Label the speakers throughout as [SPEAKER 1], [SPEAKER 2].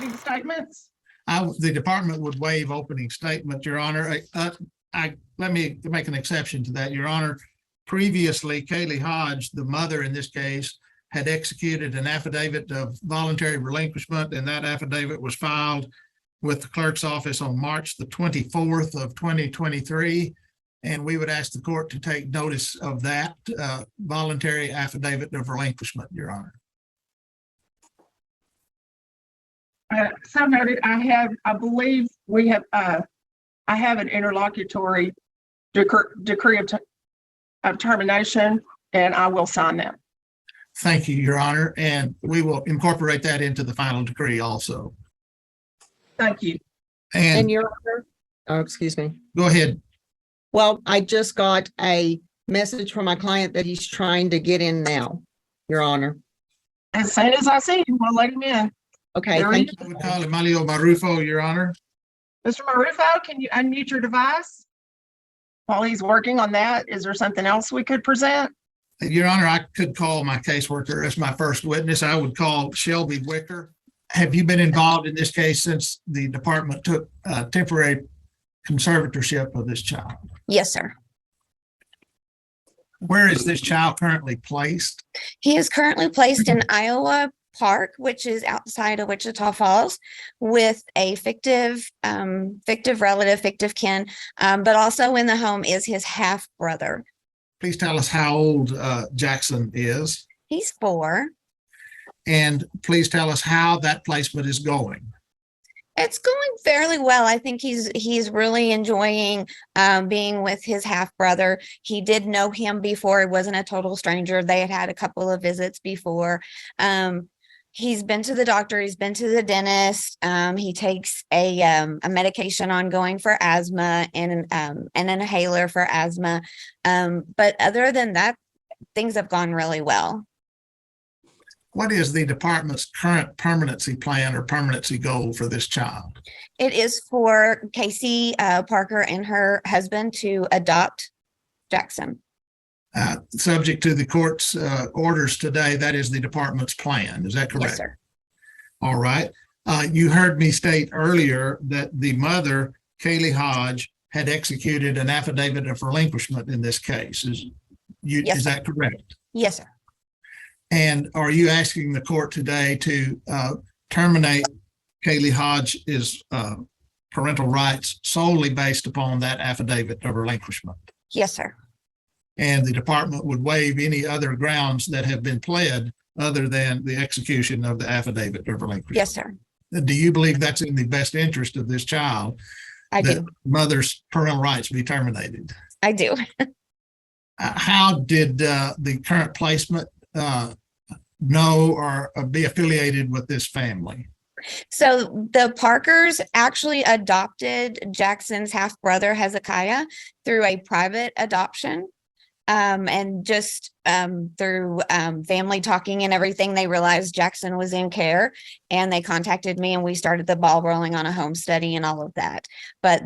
[SPEAKER 1] opening statements?
[SPEAKER 2] The department would waive opening statement, Your Honor. Let me make an exception to that, Your Honor. Previously, Kaylee Hodge, the mother in this case, had executed an affidavit of voluntary relinquishment, and that affidavit was filed with the clerk's office on March the 24th of 2023. And we would ask the court to take notice of that voluntary affidavit of relinquishment, Your Honor.
[SPEAKER 1] So noted. I believe we have, I have an interlocutory decree of termination, and I will sign that.
[SPEAKER 2] Thank you, Your Honor. And we will incorporate that into the final decree also.
[SPEAKER 1] Thank you.
[SPEAKER 3] And Your Honor, oh, excuse me.
[SPEAKER 2] Go ahead.
[SPEAKER 3] Well, I just got a message from my client that he's trying to get in now, Your Honor.
[SPEAKER 1] As soon as I see him, we'll let him in.
[SPEAKER 3] Okay, thank you.
[SPEAKER 2] I would call Emilio Marufo, Your Honor.
[SPEAKER 1] Mr. Marufo, can you unmute your device? While he's working on that, is there something else we could present?
[SPEAKER 2] Your Honor, I could call my caseworker as my first witness. I would call Shelby Wicker. Have you been involved in this case since the department took temporary conservatorship of this child?
[SPEAKER 4] Yes, sir.
[SPEAKER 2] Where is this child currently placed?
[SPEAKER 4] He is currently placed in Iowa Park, which is outside of Wichita Falls, with a fictive relative, fictive kin, but also in the home is his half brother.
[SPEAKER 2] Please tell us how old Jackson is.
[SPEAKER 4] He's 4.
[SPEAKER 2] And please tell us how that placement is going.
[SPEAKER 4] It's going fairly well. I think he's really enjoying being with his half brother. He did know him before. He wasn't a total stranger. They had a couple of visits before. He's been to the doctor. He's been to the dentist. He takes a medication ongoing for asthma and an inhaler for asthma. But other than that, things have gone really well.
[SPEAKER 2] What is the department's current permanency plan or permanency goal for this child?
[SPEAKER 4] It is for Casey Parker and her husband to adopt Jackson.
[SPEAKER 2] Subject to the court's orders today, that is the department's plan. Is that correct?
[SPEAKER 4] Yes, sir.
[SPEAKER 2] All right. You heard me state earlier that the mother, Kaylee Hodge, had executed an affidavit of relinquishment in this case. Is that correct?
[SPEAKER 4] Yes, sir.
[SPEAKER 2] And are you asking the court today to terminate Kaylee Hodge's parental rights solely based upon that affidavit of relinquishment?
[SPEAKER 4] Yes, sir.
[SPEAKER 2] And the department would waive any other grounds that have been pled other than the execution of the affidavit of relinquishment?
[SPEAKER 4] Yes, sir.
[SPEAKER 2] Do you believe that's in the best interest of this child?
[SPEAKER 4] I do.
[SPEAKER 2] Mother's parental rights be terminated?
[SPEAKER 4] I do.
[SPEAKER 2] How did the current placement know or be affiliated with this family?
[SPEAKER 4] So the Parkers actually adopted Jackson's half brother Hezekiah through a private adoption. And just through family talking and everything, they realized Jackson was in care, and they contacted me, and we started the ball rolling on a home study and all of that. But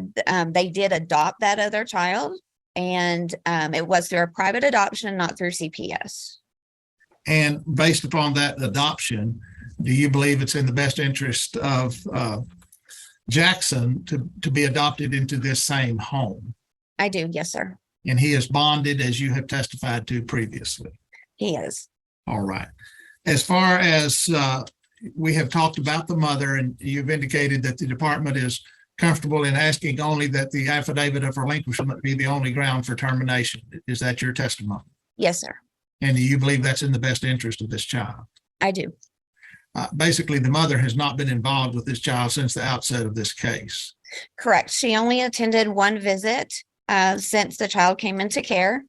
[SPEAKER 4] they did adopt that other child, and it was through a private adoption, not through CPS.
[SPEAKER 2] And based upon that adoption, do you believe it's in the best interest of Jackson to be adopted into this same home?
[SPEAKER 4] I do. Yes, sir.
[SPEAKER 2] And he is bonded, as you have testified to previously?
[SPEAKER 4] He is.
[SPEAKER 2] All right. As far as we have talked about the mother, and you've indicated that the department is comfortable in asking only that the affidavit of relinquishment be the only ground for termination. Is that your testimony?
[SPEAKER 4] Yes, sir.
[SPEAKER 2] And do you believe that's in the best interest of this child?
[SPEAKER 4] I do.
[SPEAKER 2] Basically, the mother has not been involved with this child since the outset of this case.
[SPEAKER 4] Correct. She only attended one visit since the child came into care,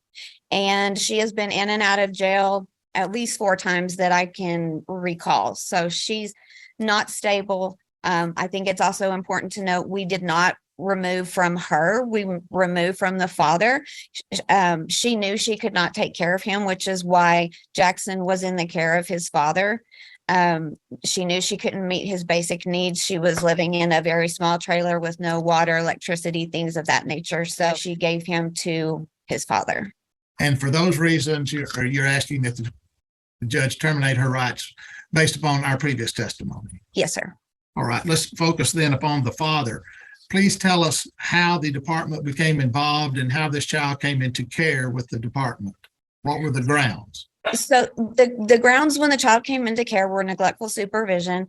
[SPEAKER 4] and she has been in and out of jail at least 4 times that I can recall. So she's not stable. I think it's also important to note we did not remove from her. We removed from the father. She knew she could not take care of him, which is why Jackson was in the care of his father. She knew she couldn't meet his basic needs. She was living in a very small trailer with no water, electricity, things of that nature. So she gave him to his father.
[SPEAKER 2] And for those reasons, you're asking that the judge terminate her rights based upon our previous testimony?
[SPEAKER 4] Yes, sir.
[SPEAKER 2] All right, let's focus then upon the father. Please tell us how the department became involved and how this child came into care with the department. What were the grounds?
[SPEAKER 4] So the grounds when the child came into care were neglectful supervision.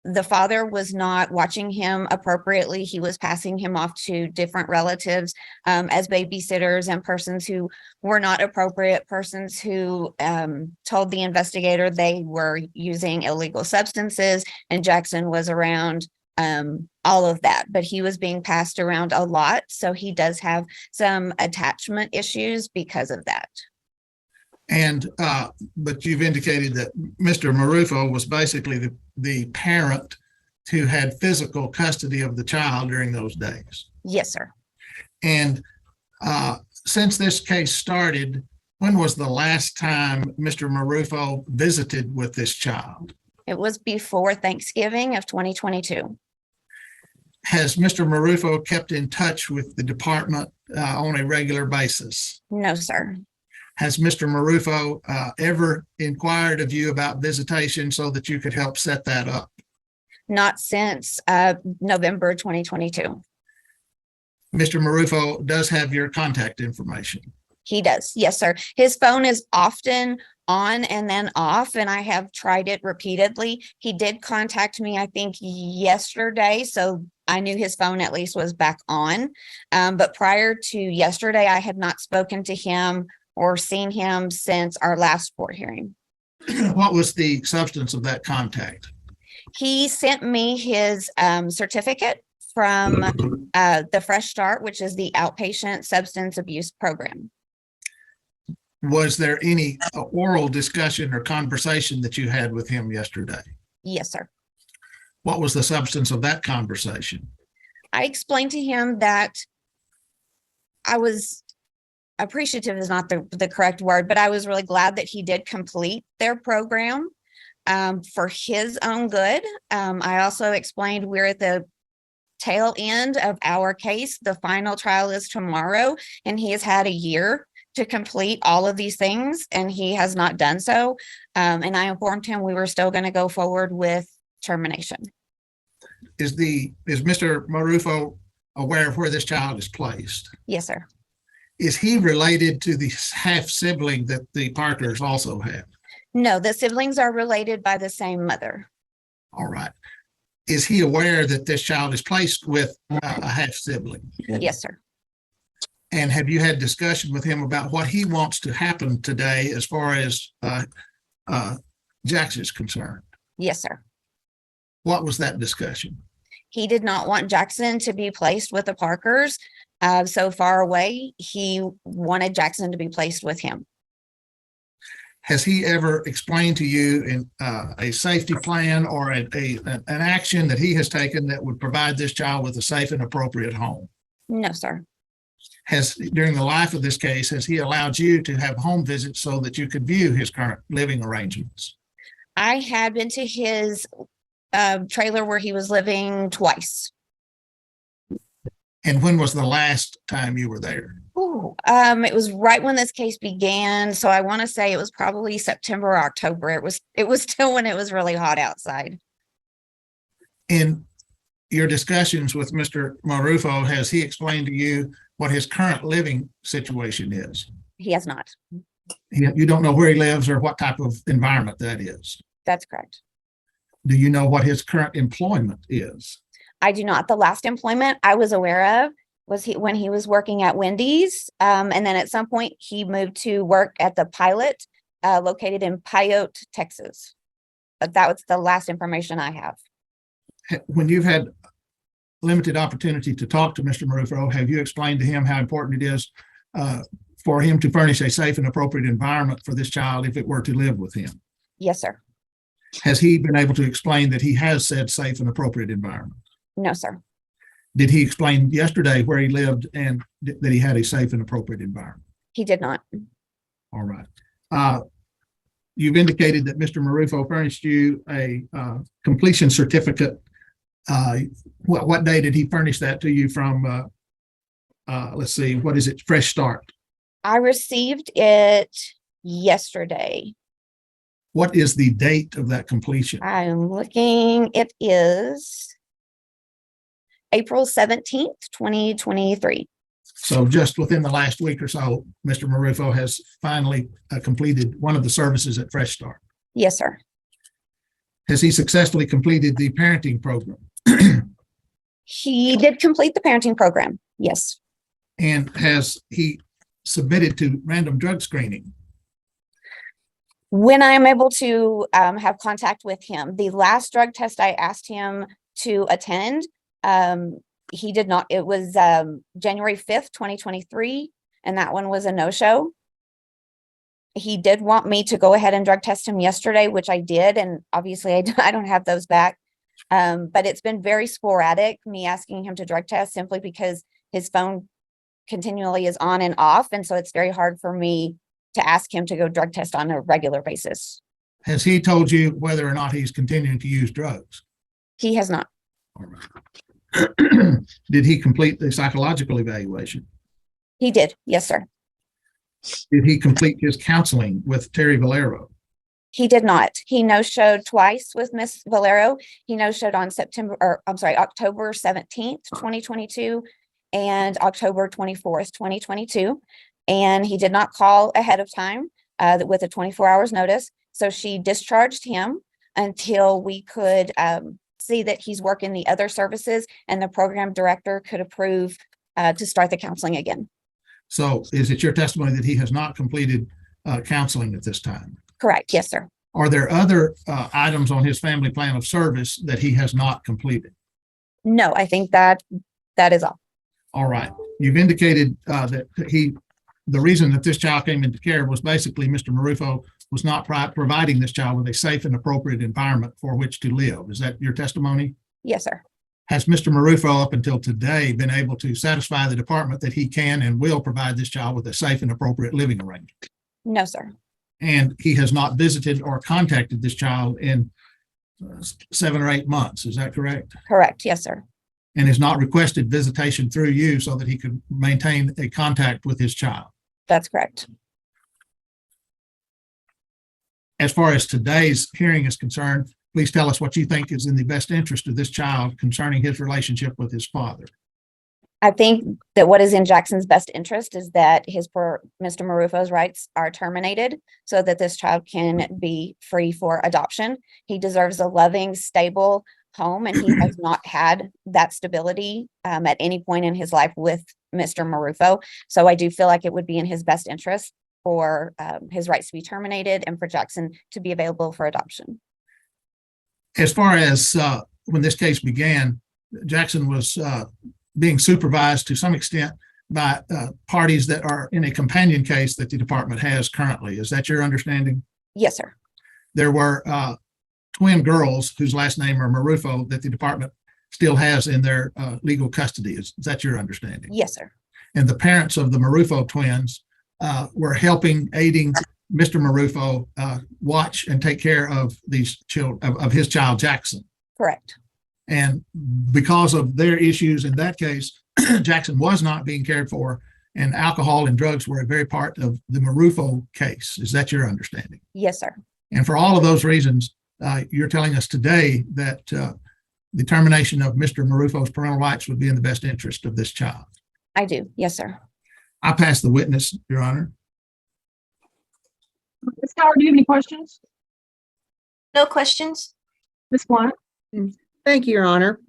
[SPEAKER 4] The father was not watching him appropriately. He was passing him off to different relatives as babysitters and persons who were not appropriate, persons who told the investigator they were using illegal substances, and Jackson was around all of that, but he was being passed around a lot. So he does have some attachment issues because of that.
[SPEAKER 2] And, but you've indicated that Mr. Marufo was basically the parent who had physical custody of the child during those days.
[SPEAKER 4] Yes, sir.
[SPEAKER 2] And since this case started, when was the last time Mr. Marufo visited with this child?
[SPEAKER 4] It was before Thanksgiving of 2022.
[SPEAKER 2] Has Mr. Marufo kept in touch with the department on a regular basis?
[SPEAKER 4] No, sir.
[SPEAKER 2] Has Mr. Marufo ever inquired of you about visitation so that you could help set that up?
[SPEAKER 4] Not since November 2022.
[SPEAKER 2] Mr. Marufo does have your contact information.
[SPEAKER 4] He does. Yes, sir. His phone is often on and then off, and I have tried it repeatedly. He did contact me, I think, yesterday, so I knew his phone at least was back on. But prior to yesterday, I had not spoken to him or seen him since our last court hearing.
[SPEAKER 2] What was the substance of that contact?
[SPEAKER 4] He sent me his certificate from the Fresh Start, which is the outpatient substance abuse program.
[SPEAKER 2] Was there any oral discussion or conversation that you had with him yesterday?
[SPEAKER 4] Yes, sir.
[SPEAKER 2] What was the substance of that conversation?
[SPEAKER 4] I explained to him that I was appreciative is not the correct word, but I was really glad that he did complete their program for his own good. I also explained we're at the tail end of our case. The final trial is tomorrow, and he has had a year to complete all of these things, and he has not done so. And I informed him we were still going to go forward with termination.
[SPEAKER 2] Is Mr. Marufo aware of where this child is placed?
[SPEAKER 4] Yes, sir.
[SPEAKER 2] Is he related to the half sibling that the Parkers also have?
[SPEAKER 4] No, the siblings are related by the same mother.
[SPEAKER 2] All right. Is he aware that this child is placed with a half sibling?
[SPEAKER 4] Yes, sir.
[SPEAKER 2] And have you had discussion with him about what he wants to happen today as far as Jackson is concerned?
[SPEAKER 4] Yes, sir.
[SPEAKER 2] What was that discussion?
[SPEAKER 4] He did not want Jackson to be placed with the Parkers so far away. He wanted Jackson to be placed with him.
[SPEAKER 2] Has he ever explained to you in a safety plan or an action that he has taken that would provide this child with a safe and appropriate home?
[SPEAKER 4] No, sir.
[SPEAKER 2] During the life of this case, has he allowed you to have home visits so that you could view his current living arrangements?
[SPEAKER 4] I had been to his trailer where he was living twice.
[SPEAKER 2] And when was the last time you were there?
[SPEAKER 4] Ooh, it was right when this case began. So I want to say it was probably September or October. It was still when it was really hot outside.
[SPEAKER 2] In your discussions with Mr. Marufo, has he explained to you what his current living situation is?
[SPEAKER 4] He has not.
[SPEAKER 2] You don't know where he lives or what type of environment that is?
[SPEAKER 4] That's correct.
[SPEAKER 2] Do you know what his current employment is?
[SPEAKER 4] I do not. The last employment I was aware of was when he was working at Wendy's. And then at some point he moved to work at the Pilot located in Pyote, Texas. But that was the last information I have.
[SPEAKER 2] When you've had limited opportunity to talk to Mr. Marufo, have you explained to him how important it is for him to furnish a safe and appropriate environment for this child if it were to live with him?
[SPEAKER 4] Yes, sir.
[SPEAKER 2] Has he been able to explain that he has said safe and appropriate environment?
[SPEAKER 4] No, sir.
[SPEAKER 2] Did he explain yesterday where he lived and that he had a safe and appropriate environment?
[SPEAKER 4] He did not.
[SPEAKER 2] All right. You've indicated that Mr. Marufo furnished you a completion certificate. What day did he furnish that to you from? Let's see, what is it? Fresh Start.
[SPEAKER 4] I received it yesterday.
[SPEAKER 2] What is the date of that completion?
[SPEAKER 4] I'm looking, it is April 17th, 2023.
[SPEAKER 2] So just within the last week or so, Mr. Marufo has finally completed one of the services at Fresh Start.
[SPEAKER 4] Yes, sir.
[SPEAKER 2] Has he successfully completed the parenting program?
[SPEAKER 4] He did complete the parenting program. Yes.
[SPEAKER 2] And has he submitted to random drug screening?
[SPEAKER 4] When I am able to have contact with him, the last drug test I asked him to attend, he did not. It was January 5th, 2023, and that one was a no-show. He did want me to go ahead and drug test him yesterday, which I did, and obviously I don't have those back. But it's been very sporadic, me asking him to drug test simply because his phone continually is on and off, and so it's very hard for me to ask him to go drug test on a regular basis.
[SPEAKER 2] Has he told you whether or not he's continuing to use drugs?
[SPEAKER 4] He has not.
[SPEAKER 2] All right. Did he complete the psychological evaluation?
[SPEAKER 4] He did. Yes, sir.
[SPEAKER 2] Did he complete his counseling with Terry Valero?
[SPEAKER 4] He did not. He no-showed twice with Miss Valero. He no-showed on October 17th, 2022 and October 24th, 2022. And he did not call ahead of time with a 24 hours notice. So she discharged him until we could see that he's working the other services and the program director could approve to start the counseling again.
[SPEAKER 2] So is it your testimony that he has not completed counseling at this time?
[SPEAKER 4] Correct. Yes, sir.
[SPEAKER 2] Are there other items on his family plan of service that he has not completed?
[SPEAKER 4] No, I think that is all.
[SPEAKER 2] All right. You've indicated that the reason that this child came into care was basically Mr. Marufo was not providing this child with a safe and appropriate environment for which to live. Is that your testimony?
[SPEAKER 4] Yes, sir.
[SPEAKER 2] Has Mr. Marufo up until today been able to satisfy the department that he can and will provide this child with a safe and appropriate living arrangement?
[SPEAKER 4] No, sir.
[SPEAKER 2] And he has not visited or contacted this child in 7 or 8 months. Is that correct?
[SPEAKER 4] Correct. Yes, sir.
[SPEAKER 2] And has not requested visitation through you so that he could maintain a contact with his child.
[SPEAKER 4] That's correct.
[SPEAKER 2] As far as today's hearing is concerned, please tell us what you think is in the best interest of this child concerning his relationship with his father.
[SPEAKER 4] I think that what is in Jackson's best interest is that Mr. Marufo's rights are terminated so that this child can be free for adoption. He deserves a loving, stable home, and he has not had that stability at any point in his life with Mr. Marufo. So I do feel like it would be in his best interest for his rights to be terminated and for Jackson to be available for adoption.
[SPEAKER 2] As far as when this case began, Jackson was being supervised to some extent by parties that are in a companion case that the department has currently. Is that your understanding?
[SPEAKER 4] Yes, sir.
[SPEAKER 2] There were twin girls whose last name are Marufo that the department still has in their legal custody. Is that your understanding?
[SPEAKER 4] Yes, sir.
[SPEAKER 2] And the parents of the Marufo twins were aiding Mr. Marufo watch and take care of these children, of his child, Jackson.
[SPEAKER 4] Correct.
[SPEAKER 2] And because of their issues in that case, Jackson was not being cared for, and alcohol and drugs were a very part of the Marufo case. Is that your understanding?
[SPEAKER 4] Yes, sir.
[SPEAKER 2] And for all of those reasons, you're telling us today that the termination of Mr. Marufo's parental rights would be in the best interest of this child.
[SPEAKER 4] I do. Yes, sir.
[SPEAKER 2] I pass the witness, Your Honor.
[SPEAKER 1] Ms. Howard, do you have any questions?
[SPEAKER 5] No questions.
[SPEAKER 1] Ms. Blunt?
[SPEAKER 3] Thank you, Your Honor.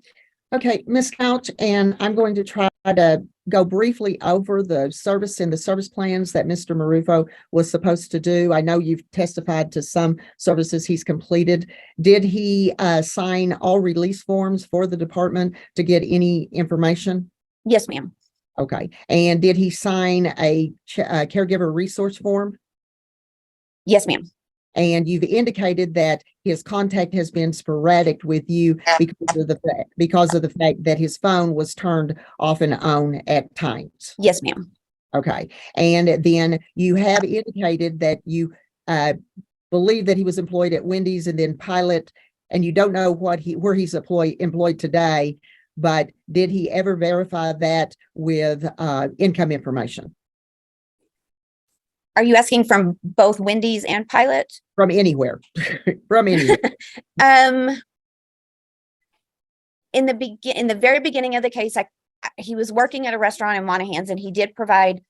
[SPEAKER 3] Okay, Ms. Couch, and I'm going to try to go briefly over the service and the service plans that Mr. Marufo was supposed to do. I know you've testified to some services he's completed. Did he sign all release forms for the department to get any information?
[SPEAKER 4] Yes, ma'am.
[SPEAKER 3] Okay, and did he sign a caregiver resource form?
[SPEAKER 4] Yes, ma'am.
[SPEAKER 3] And you've indicated that his contact has been sporadic with you because of the fact that his phone was turned off and on at times.
[SPEAKER 4] Yes, ma'am.
[SPEAKER 3] Okay. And then you have indicated that you believe that he was employed at Wendy's and then Pilot, and you don't know where he's employed today, but did he ever verify that with income information?
[SPEAKER 4] Are you asking from both Wendy's and Pilot?
[SPEAKER 3] from anywhere, from anywhere.
[SPEAKER 4] In the very beginning of the case, he was working at a restaurant in Monahans, and he did provide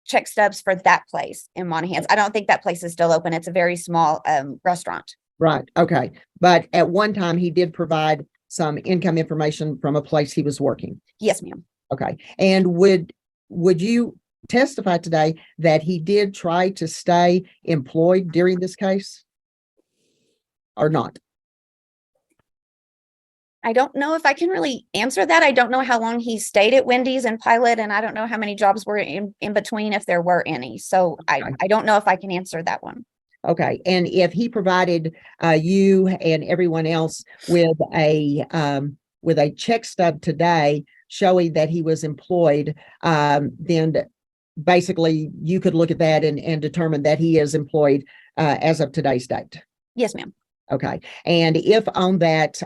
[SPEAKER 4] check stubs for that place in Monahans. I don't think that place is still open. It's a very small restaurant.
[SPEAKER 3] Right, okay. But at one time, he did provide some income information from a place he was working.
[SPEAKER 4] Yes, ma'am.
[SPEAKER 3] Okay, and would you testify today that he did try to stay employed during this case? Or not?
[SPEAKER 4] I don't know if I can really answer that. I don't know how long he stayed at Wendy's and Pilot, and I don't know how many jobs were in between, if there were any. So I don't know if I can answer that one.
[SPEAKER 3] Okay, and if he provided you and everyone else with a check stub today showing that he was employed, then basically you could look at that and determine that he is employed as of today's date.
[SPEAKER 4] Yes, ma'am.
[SPEAKER 3] Okay, and if on that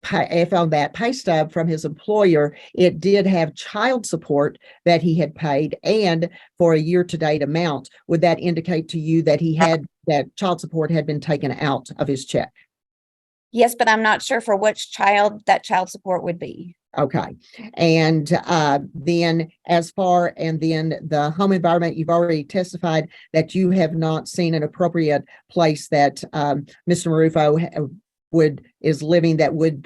[SPEAKER 3] pay stub from his employer, it did have child support that he had paid and for a year-to-date amount, would that indicate to you that that child support had been taken out of his check?
[SPEAKER 4] Yes, but I'm not sure for which child that child support would be.
[SPEAKER 3] Okay, and then the home environment, you've already testified that you have not seen an appropriate place that Mr. Marufo is living that would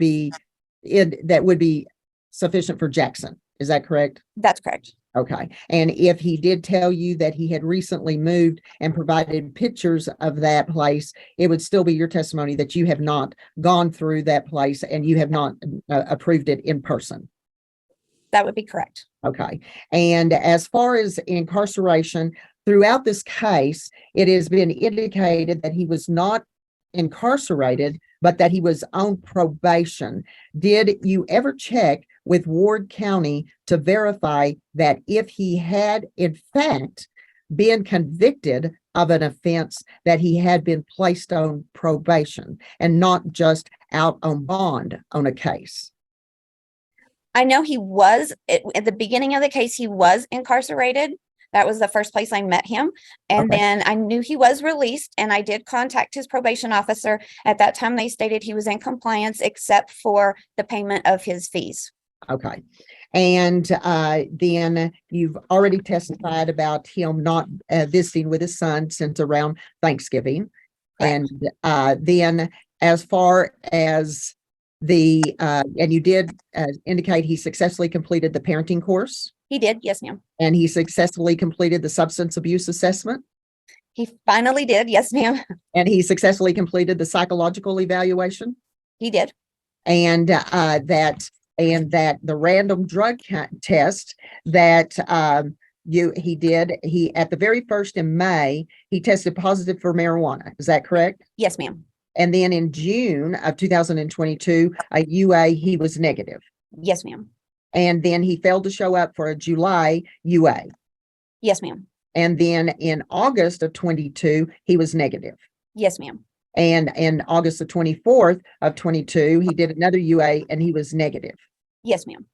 [SPEAKER 3] be sufficient for Jackson. Is that correct?
[SPEAKER 4] That's correct.
[SPEAKER 3] Okay, and if he did tell you that he had recently moved and provided pictures of that place, it would still be your testimony that you have not gone through that place and you have not approved it in person.
[SPEAKER 4] That would be correct.
[SPEAKER 3] Okay, and as far as incarceration, throughout this case, it has been indicated that he was not incarcerated, but that he was on probation. Did you ever check with Ward County to verify that if he had in fact been convicted of an offense, that he had been placed on probation and not just out on bond on a case?
[SPEAKER 4] I know he was at the beginning of the case, he was incarcerated. That was the first place I met him. And
[SPEAKER 3] Okay.
[SPEAKER 4] then I knew he was released, and I did contact his probation officer. At that time, they stated he was in compliance except for the payment of his fees.
[SPEAKER 3] Okay. And then you've already testified about him not visiting with his son since around Thanksgiving.
[SPEAKER 4] Correct.
[SPEAKER 3] And then as far as and you did indicate he successfully completed the parenting course.
[SPEAKER 4] He did. Yes, ma'am.
[SPEAKER 3] And he successfully completed the substance abuse assessment.
[SPEAKER 4] He finally did. Yes, ma'am.
[SPEAKER 3] And he successfully completed the psychological evaluation.
[SPEAKER 4] He did.
[SPEAKER 3] And that the random drug test that he at the very first in May, he tested positive for marijuana. Is that correct?
[SPEAKER 4] Yes, ma'am.
[SPEAKER 3] And then in June of 2022, a UA, he was negative.
[SPEAKER 4] Yes, ma'am.
[SPEAKER 3] And then he failed to show up for a July UA.
[SPEAKER 4] Yes, ma'am.
[SPEAKER 3] And then in August of 22, he was negative.
[SPEAKER 4] Yes, ma'am.
[SPEAKER 3] And in August the 24th of 22, he did another UA and he was negative.
[SPEAKER 4] Yes, ma'am.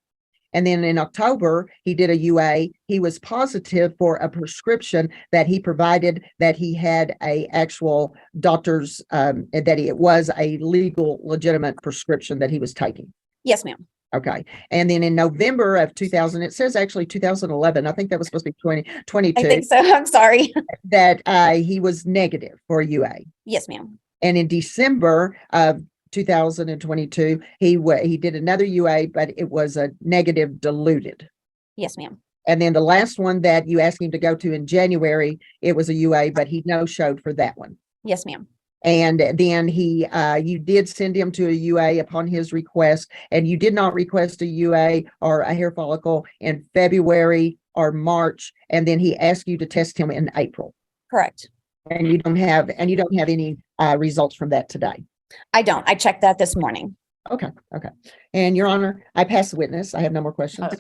[SPEAKER 3] And then in October, he did a UA. He was positive for a prescription that he provided that he had a actual doctor's, that it was a legal, legitimate prescription that he was taking.
[SPEAKER 4] Yes, ma'am.
[SPEAKER 3] Okay. And then in November of 2000, it says actually 2011, I think that was supposed to be 2022.
[SPEAKER 4] I think so. I'm sorry.
[SPEAKER 3] That he was negative for UA.
[SPEAKER 4] Yes, ma'am.
[SPEAKER 3] And in December of 2022, he did another UA, but it was a negative diluted.
[SPEAKER 4] Yes, ma'am.
[SPEAKER 3] And then the last one that you asked him to go to in January, it was a UA, but he no-showed for that one.
[SPEAKER 4] Yes, ma'am.
[SPEAKER 3] And then you did send him to a UA upon his request, and you did not request a UA or a hair follicle in February or March. And then he asked you to test him in April.
[SPEAKER 4] Correct.
[SPEAKER 3] And you don't have any results from that today.
[SPEAKER 4] I don't. I checked that this morning.
[SPEAKER 3] Okay. And Your Honor, I pass the witness. I have no more questions.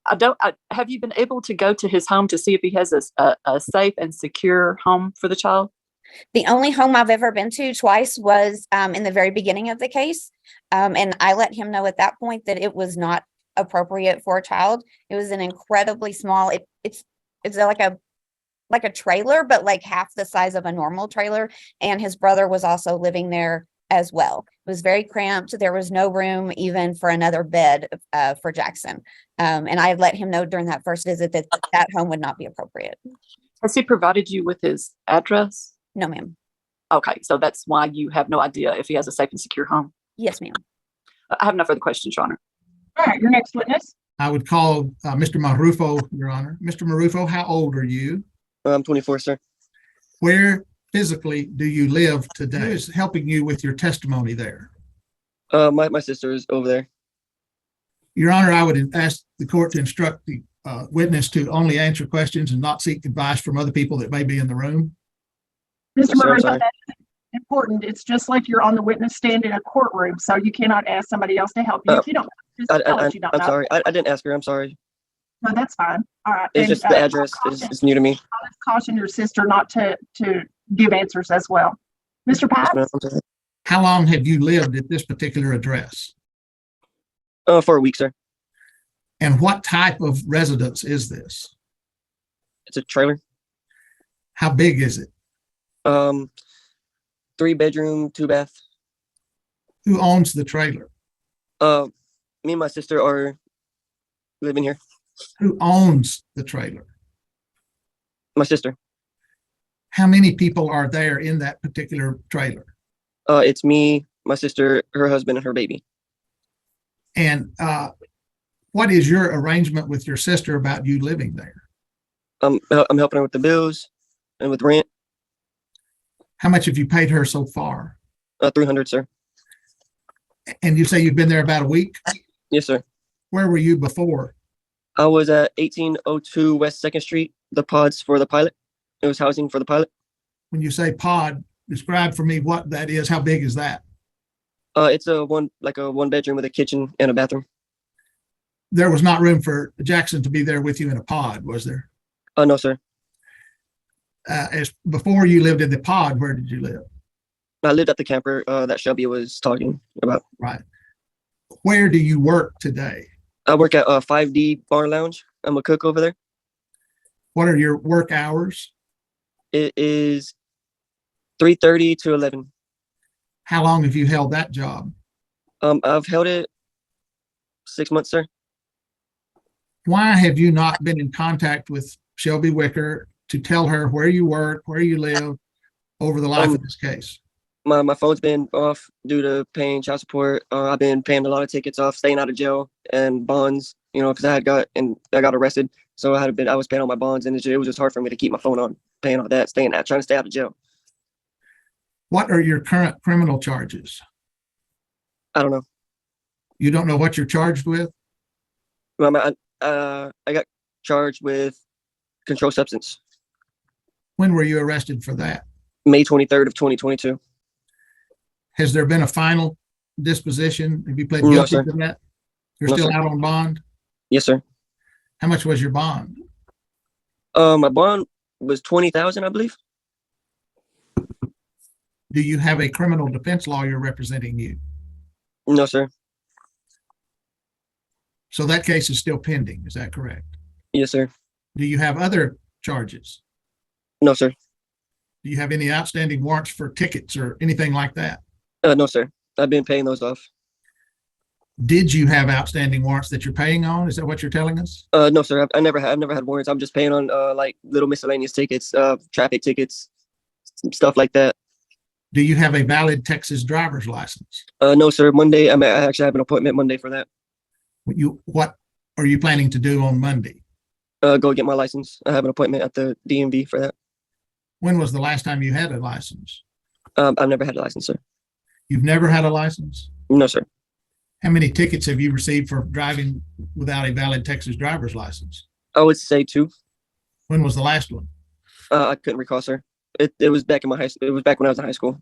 [SPEAKER 6] Have you been able to go to his home to see if he has a safe and secure home for the child?
[SPEAKER 4] The only home I've ever been to twice was in the very beginning of the case. And I let him know at that point that it was not appropriate for a child. It was an incredibly small, it's like a like a trailer, but like half the size of a normal trailer. And his brother was also living there as well. It was very cramped. There was no room even for another bed for Jackson. And I let him know during that first visit that that home would not be appropriate.
[SPEAKER 6] Has he provided you with his address?
[SPEAKER 4] No, ma'am.
[SPEAKER 6] Okay, so that's why you have no idea if he has a safe and secure home.
[SPEAKER 4] Yes, ma'am.
[SPEAKER 6] I have no further questions, Your Honor.
[SPEAKER 1] All right, your next witness.
[SPEAKER 2] I would call Mr. Marufo, Your Honor. Mr. Marufo, how old are you?
[SPEAKER 7] I'm 24, sir.
[SPEAKER 2] Where physically do you live today? Who is helping you with your testimony there?
[SPEAKER 7] My sister is over there.
[SPEAKER 2] Your Honor, I would ask the court to instruct the witness to only answer questions and not seek advice from other people that may be in the room.
[SPEAKER 1] Mr.
[SPEAKER 7] Yes, sir, I'm
[SPEAKER 1] Murray,
[SPEAKER 7] sorry.
[SPEAKER 1] that's important. It's just like you're on the witness stand in a courtroom, so you cannot ask somebody else to help you if you don't. Just tell us you don't
[SPEAKER 7] I'm
[SPEAKER 1] know.
[SPEAKER 7] sorry. I didn't ask her. I'm sorry.
[SPEAKER 1] No, that's fine. All right.
[SPEAKER 7] It's
[SPEAKER 1] And,
[SPEAKER 7] just the address is new to me.
[SPEAKER 1] I'll just caution your sister not to give answers as well. Mr.
[SPEAKER 7] Yes,
[SPEAKER 1] Pye?
[SPEAKER 7] ma'am, I'm sorry.
[SPEAKER 2] How long have you lived at this particular address?
[SPEAKER 7] For a week, sir.
[SPEAKER 2] And what type of residence is this?
[SPEAKER 7] It's a trailer.
[SPEAKER 2] How big is it?
[SPEAKER 7] 3-bedroom, 2-bath.
[SPEAKER 2] Who owns the trailer?
[SPEAKER 7] Me and my sister are living here.
[SPEAKER 2] Who owns the trailer?
[SPEAKER 7] My sister.
[SPEAKER 2] How many people are there in that particular trailer?
[SPEAKER 7] It's me, my sister, her husband, and her baby.
[SPEAKER 2] And what is your arrangement with your sister about you living there?
[SPEAKER 7] I'm helping her with the bills and with rent.
[SPEAKER 2] How much have you paid her so far?
[SPEAKER 7] 300, sir.
[SPEAKER 2] And you say you've been there about a week?
[SPEAKER 7] Yes, sir.
[SPEAKER 2] Where were you before?
[SPEAKER 7] I was at 1802 West 2nd Street, the pods for the pilot. It was housing for the pilot.
[SPEAKER 2] When you say pod, describe for me what that is. How big is that?
[SPEAKER 7] It's a one bedroom with a kitchen and a bathroom.
[SPEAKER 2] There was not room for Jackson to be there with you in a pod, was there?
[SPEAKER 7] No, sir.
[SPEAKER 2] As before you lived in the pod, where did you live?
[SPEAKER 7] I lived at the camper that Shelby was talking about.
[SPEAKER 2] Right. Where do you work today?
[SPEAKER 7] I work at 5D Bar Lounge. I'm a cook over there.
[SPEAKER 2] What are your work hours?
[SPEAKER 7] It is 3:30 to 11.
[SPEAKER 2] How long have you held that job?
[SPEAKER 7] I've held it 6 months, sir.
[SPEAKER 2] Why have you not been in contact with Shelby Wicker to tell her where you work, where you live over the life of this case?
[SPEAKER 7] My phone's been off due to paying child support. I've been paying a lot of tickets off, staying out of jail and bonds, because I got arrested. So I was paying all my bonds, and it was just hard for me to keep my phone on, paying all that, trying to stay out of jail.
[SPEAKER 2] What are your current criminal charges?
[SPEAKER 7] I don't know.
[SPEAKER 2] You don't know what you're charged with?
[SPEAKER 7] I got charged with controlled substance.
[SPEAKER 2] When were you arrested for that?
[SPEAKER 7] May 23rd of 2022.
[SPEAKER 2] Has there been a final disposition? Have you pled
[SPEAKER 7] No,
[SPEAKER 2] guilty
[SPEAKER 7] sir.
[SPEAKER 2] to that? You're
[SPEAKER 7] No,
[SPEAKER 2] still
[SPEAKER 7] sir.
[SPEAKER 2] out on bond?
[SPEAKER 7] Yes, sir.
[SPEAKER 2] How much was your bond?
[SPEAKER 7] My bond was 20,000, I believe.
[SPEAKER 2] Do you have a criminal defense lawyer representing you?
[SPEAKER 7] No, sir.
[SPEAKER 2] So that case is still pending, is that correct?
[SPEAKER 7] Yes, sir.
[SPEAKER 2] Do you have other charges?
[SPEAKER 7] No, sir.
[SPEAKER 2] Do you have any outstanding warrants for tickets or anything like that?
[SPEAKER 7] No, sir. I've been paying those off.
[SPEAKER 2] Did you have outstanding warrants that you're paying on? Is that what you're telling us?
[SPEAKER 7] No, sir. I've never had warrants. I'm just paying on like little miscellaneous tickets, traffic tickets, stuff like that.
[SPEAKER 2] Do you have a valid Texas driver's license?
[SPEAKER 7] No, sir. Monday, I actually have an appointment Monday for that.
[SPEAKER 2] What are you planning to do on Monday?
[SPEAKER 7] Go get my license. I have an appointment at the DMV for that.
[SPEAKER 2] When was the last time you had a license?
[SPEAKER 7] I've never had a license, sir.
[SPEAKER 2] You've never had a license?
[SPEAKER 7] No, sir.
[SPEAKER 2] How many tickets have you received for driving without a valid Texas driver's license?
[SPEAKER 7] I would say 2.
[SPEAKER 2] When was the last one?
[SPEAKER 7] I couldn't recall, sir. It was back in my high school. It was back when I was in high school.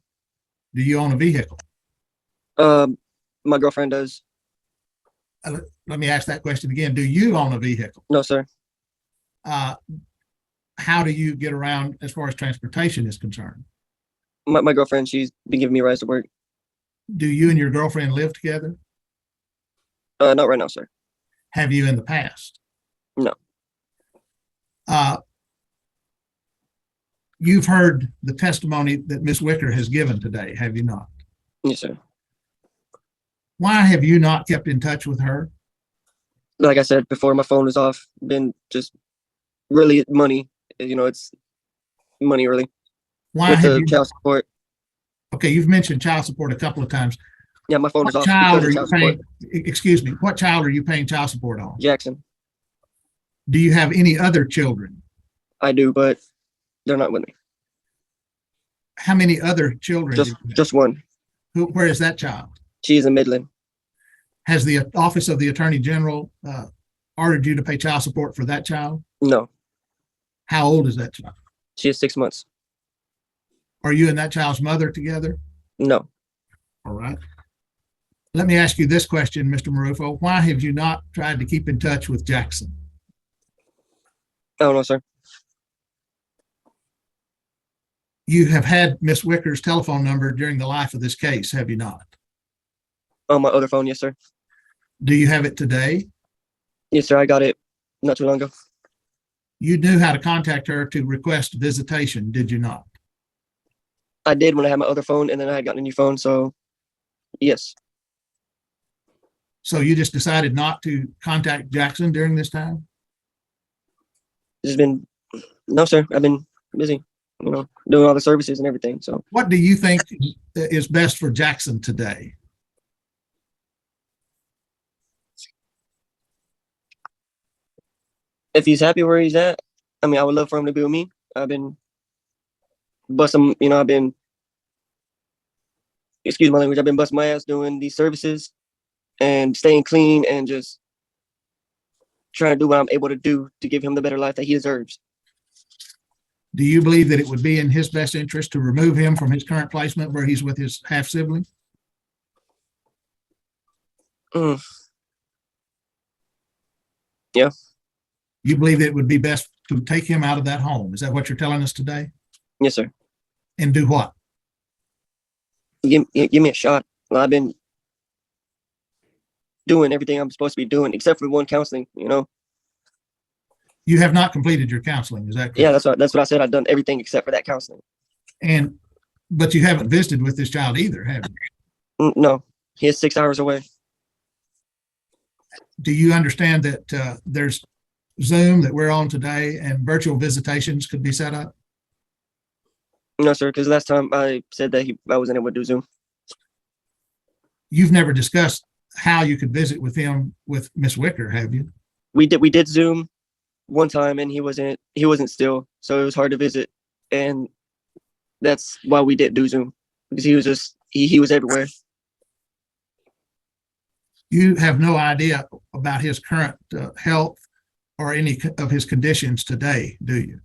[SPEAKER 2] Do you own a vehicle?
[SPEAKER 7] My girlfriend does.
[SPEAKER 2] Let me ask that question again. Do you own a vehicle?
[SPEAKER 7] No, sir.
[SPEAKER 2] How do you get around as far as transportation is concerned?
[SPEAKER 7] My girlfriend, she's been giving me rides to work.
[SPEAKER 2] Do you and your girlfriend live together?
[SPEAKER 7] Not right now, sir.
[SPEAKER 2] Have you in the past?
[SPEAKER 7] No.
[SPEAKER 2] You've heard the testimony that Ms. Wicker has given today, have you not?
[SPEAKER 7] Yes, sir.
[SPEAKER 2] Why have you not kept in touch with her?
[SPEAKER 7] Like I said before, my phone is off. Been just really money. It's money really
[SPEAKER 2] Why
[SPEAKER 7] with
[SPEAKER 2] have
[SPEAKER 7] the
[SPEAKER 2] you?
[SPEAKER 7] child support.
[SPEAKER 2] Okay, you've mentioned child support a couple of times.
[SPEAKER 7] Yeah, my phone
[SPEAKER 2] What
[SPEAKER 7] is off
[SPEAKER 2] child
[SPEAKER 7] because
[SPEAKER 2] are
[SPEAKER 7] of
[SPEAKER 2] you
[SPEAKER 7] child support.
[SPEAKER 2] paying? Excuse me, what child are you paying child support on?
[SPEAKER 7] Jackson,
[SPEAKER 2] Do you have any other children?
[SPEAKER 7] I do, but they're not with me.
[SPEAKER 2] How many other children? do
[SPEAKER 7] Just
[SPEAKER 2] you have?
[SPEAKER 7] just one.
[SPEAKER 2] Where is that child?
[SPEAKER 7] She's in Midland.
[SPEAKER 2] Has the Office of the Attorney General ordered you to pay child support for that child?
[SPEAKER 7] No,
[SPEAKER 2] How old is that child?
[SPEAKER 7] she is 6 months.
[SPEAKER 2] Are you and that child's mother together?
[SPEAKER 7] No,
[SPEAKER 2] All right. Let me ask you this question, Mr. Marufo. Why have you not tried to keep in touch with Jackson?
[SPEAKER 7] I don't know, sir.
[SPEAKER 2] You have had Miss Wicker's telephone number during the life of this case, have you not?
[SPEAKER 7] On my other phone, yes, sir.
[SPEAKER 2] Do you have it today?
[SPEAKER 7] Yes, sir. I got it not too long ago.
[SPEAKER 2] You knew how to contact her to request visitation, did you not?
[SPEAKER 7] I did when I had my other phone, and then I had gotten a new phone. So, yes,
[SPEAKER 2] So you just decided not to contact Jackson during this time?
[SPEAKER 7] it's been no, sir. I've been busy, doing all the services and everything. So,
[SPEAKER 2] What do you think is best for Jackson today?
[SPEAKER 7] if he's happy where he's at, I mean, I would love for him to be with me. I've been busting, excuse my language, I've been busting my ass doing these services and staying clean and just trying to do what I'm able to do to give him the better life that he deserves.
[SPEAKER 2] Do you believe that it would be in his best interest to remove him from his current placement where he's with his half sibling?
[SPEAKER 7] Mm. Yeah.
[SPEAKER 2] You believe it would be best to take him out of that home? Is that what you're telling us today?
[SPEAKER 7] Yes, sir.
[SPEAKER 2] And do what?
[SPEAKER 7] Give me a shot. Well, I've been doing everything I'm supposed to be doing, except for one counseling.
[SPEAKER 2] You have not completed your counseling, is that correct?
[SPEAKER 7] Yeah, that's what I said. I've done everything except for that counseling.
[SPEAKER 2] But you haven't visited with this child either, have you?
[SPEAKER 7] No, he is 6 hours away.
[SPEAKER 2] Do you understand that there's Zoom that we're on today and virtual visitations could be set up?
[SPEAKER 7] No, sir, because last time I said that I wasn't able to do Zoom.
[SPEAKER 2] You've never discussed how you could visit with him with Miss Wicker, have you?
[SPEAKER 7] We did Zoom one time, and he wasn't still, so it was hard to visit, and that's why we didn't do Zoom, because he was just he was everywhere.
[SPEAKER 2] You have no idea about his current health or any of his conditions today, do you?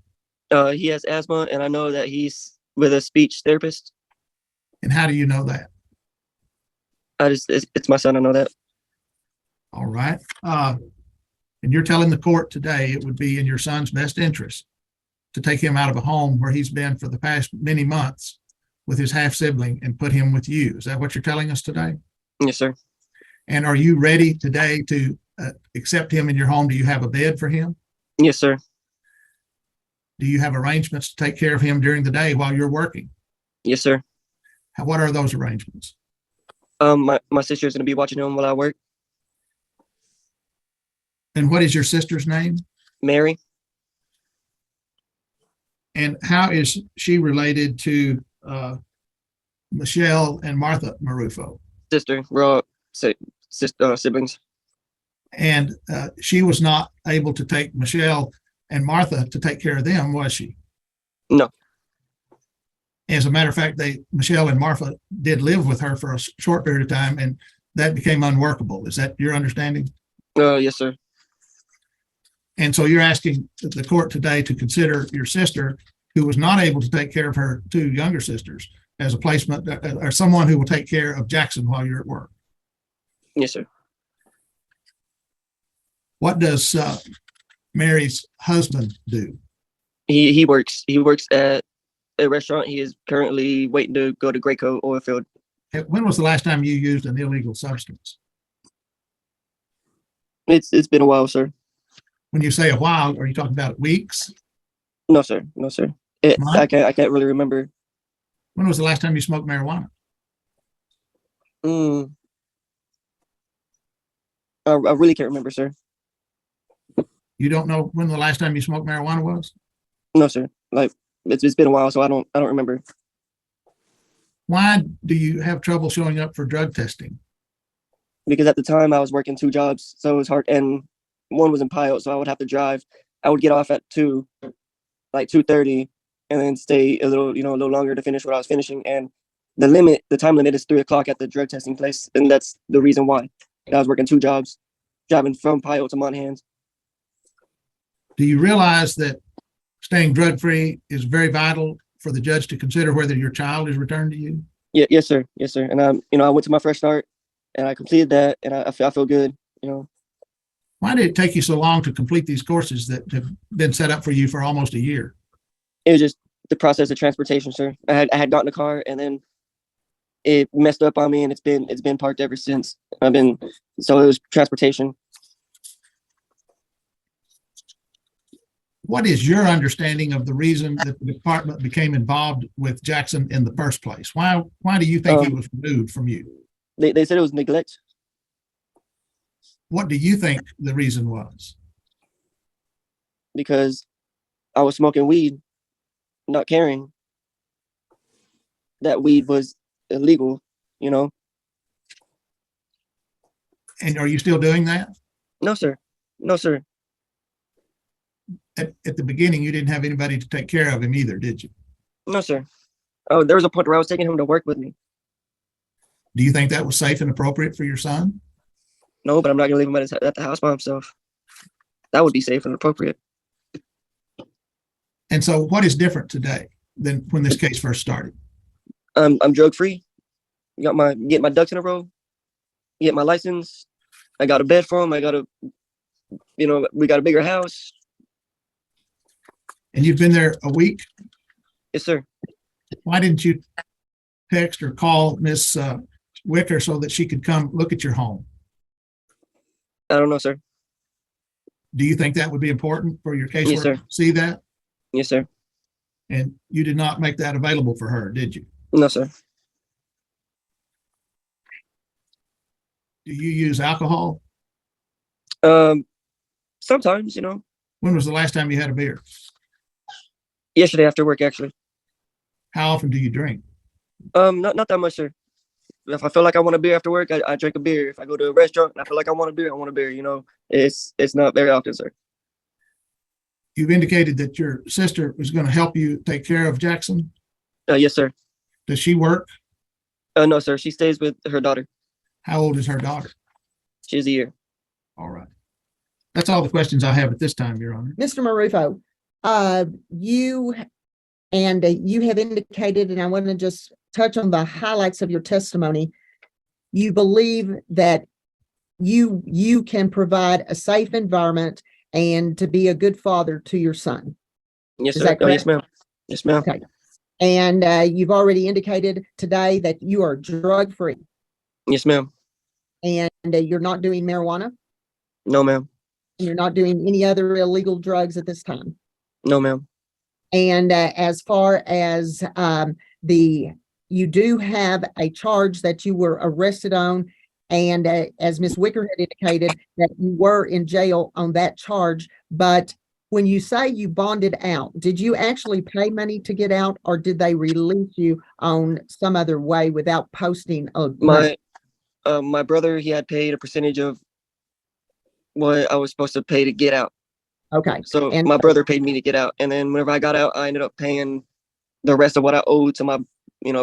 [SPEAKER 7] He has asthma, and I know that he's with a speech therapist.
[SPEAKER 2] And how do you know that?
[SPEAKER 7] It's my son. I know that.
[SPEAKER 2] All right. And you're telling the court today it would be in your son's best interest to take him out of a home where he's been for the past many months with his half sibling and put him with you. Is that what you're telling us today?
[SPEAKER 7] Yes, sir.
[SPEAKER 2] And are you ready today to accept him in your home? Do you have a bed for him?
[SPEAKER 7] Yes, sir.
[SPEAKER 2] Do you have arrangements to take care of him during the day while you're working?
[SPEAKER 7] Yes, sir.
[SPEAKER 2] What are those arrangements?
[SPEAKER 7] My sister is going to be watching him while I work.
[SPEAKER 2] And what is your sister's name?
[SPEAKER 7] Mary.
[SPEAKER 2] And how is she related to Michelle and Martha Marufo?
[SPEAKER 7] Sister. We're all siblings.
[SPEAKER 2] And she was not able to take Michelle and Martha to take care of them, was she?
[SPEAKER 7] No.
[SPEAKER 2] As a matter of fact, Michelle and Martha did live with her for a short period of time, and that became unworkable. Is that your understanding?
[SPEAKER 7] Yes, sir.
[SPEAKER 2] And so you're asking the court today to consider your sister, who was not able to take care of her two younger sisters, as a placement or someone who will take care of Jackson while you're at work.
[SPEAKER 7] Yes, sir.
[SPEAKER 2] What does Mary's husband do?
[SPEAKER 7] He works at a restaurant. He is currently waiting to go to Graco oil field.
[SPEAKER 2] When was the last time you used an illegal substance?
[SPEAKER 7] It's been a while, sir.
[SPEAKER 2] When you say a while, are you talking about weeks?
[SPEAKER 7] No, sir. No, sir.
[SPEAKER 2] Mike?
[SPEAKER 7] I can't really remember.
[SPEAKER 2] When was the last time you smoked marijuana?
[SPEAKER 7] Mm, I really can't remember, sir.
[SPEAKER 2] You don't know when the last time you smoked marijuana was?
[SPEAKER 7] No, sir. Like it's been a while, so I don't remember.
[SPEAKER 2] Why do you have trouble showing up for drug testing?
[SPEAKER 7] Because at the time I was working 2 jobs, so it was hard, and one was in Pyote, so I would have to drive. I would get off at 2, like 2:30, and then stay a little longer to finish what I was finishing. And the time limit is 3 o'clock at the drug testing place, and that's the reason why. I was working 2 jobs, driving from Pyote to Monahans.
[SPEAKER 2] Do you realize that staying drug-free is very vital for the judge to consider whether your child is returned to you?
[SPEAKER 7] Yeah, yes, sir, yes, sir. And I went to my fresh start, and I completed that, and I feel good.
[SPEAKER 2] Why did it take you so long to complete these courses that have been set up for you for almost a year?
[SPEAKER 7] It was just the process of transportation, sir. I had gotten a car, and then it messed up on me, and it's been parked ever since. So it was transportation.
[SPEAKER 2] What is your understanding of the reason that the department became involved with Jackson in the first place? Why do you think he was removed from you?
[SPEAKER 7] They said it was neglect.
[SPEAKER 2] What do you think the reason was?
[SPEAKER 7] Because I was smoking weed, not caring that weed was illegal,
[SPEAKER 2] And are you still doing that?
[SPEAKER 7] No, sir. No, sir.
[SPEAKER 2] At the beginning, you didn't have anybody to take care of him either, did you?
[SPEAKER 7] No, sir. Oh, there was a point where I was taking him to work with me.
[SPEAKER 2] Do you think that was safe and appropriate for your son?
[SPEAKER 7] No, but I'm not gonna leave him at the house by himself. That would be safe and appropriate.
[SPEAKER 2] And so what is different today than when this case first started?
[SPEAKER 7] I'm drug free. Getting my ducks in a row. Get my license. I got a bed for him. We got a bigger house.
[SPEAKER 2] And you've been there a week?
[SPEAKER 7] Yes, sir.
[SPEAKER 2] Why didn't you text or call Miss Wicker so that she could come look at your home?
[SPEAKER 7] I don't know, sir.
[SPEAKER 2] Do you think that would be important for your caseworker
[SPEAKER 7] sir.
[SPEAKER 2] to see that?
[SPEAKER 7] Yes, sir.
[SPEAKER 2] And you did not make that available for her, did you?
[SPEAKER 7] No, sir.
[SPEAKER 2] Do you use alcohol?
[SPEAKER 7] Sometimes,
[SPEAKER 2] When was the last time you had a beer?
[SPEAKER 7] Yesterday after work, actually.
[SPEAKER 2] How often do you drink?
[SPEAKER 7] Not that much, sir. If I feel like I want a beer after work, I drink a beer. If I go to a restaurant and I feel like I want a beer, I want a beer. It's not very often, sir.
[SPEAKER 2] You've indicated that your sister was going to help you take care of Jackson.
[SPEAKER 7] Yes, sir.
[SPEAKER 2] Does she work?
[SPEAKER 7] No, sir. She stays with her daughter.
[SPEAKER 2] How old is her daughter?
[SPEAKER 7] She's a year.
[SPEAKER 2] All right. That's all the questions I have at this time, Your Honor.
[SPEAKER 3] Mr. Marufo, you have indicated, and I want to just touch on the highlights of your testimony. You believe that you can provide a safe environment and to be a good father to your son.
[SPEAKER 7] Yes,
[SPEAKER 3] Is
[SPEAKER 7] sir.
[SPEAKER 3] that correct?
[SPEAKER 7] Yes, ma'am. Yes, ma'am.
[SPEAKER 3] Okay. And you've already indicated today that you are drug-free
[SPEAKER 7] Yes, ma'am.
[SPEAKER 3] and you're not doing marijuana.
[SPEAKER 7] No, ma'am.
[SPEAKER 3] And you're not doing any other illegal drugs at this time.
[SPEAKER 7] No, ma'am.
[SPEAKER 3] And as far as you do have a charge that you were arrested on, and as Ms. Wicker had indicated, that you were in jail on that charge. But when you say you bonded out, did you actually pay money to get out, or did they release you on some other way without posting a
[SPEAKER 7] my brother, he had paid a percentage of what I was supposed to pay to get out.
[SPEAKER 3] Okay.
[SPEAKER 7] So
[SPEAKER 3] And
[SPEAKER 7] my brother paid me to get out, and then whenever I got out, I ended up paying the rest of what I owed to my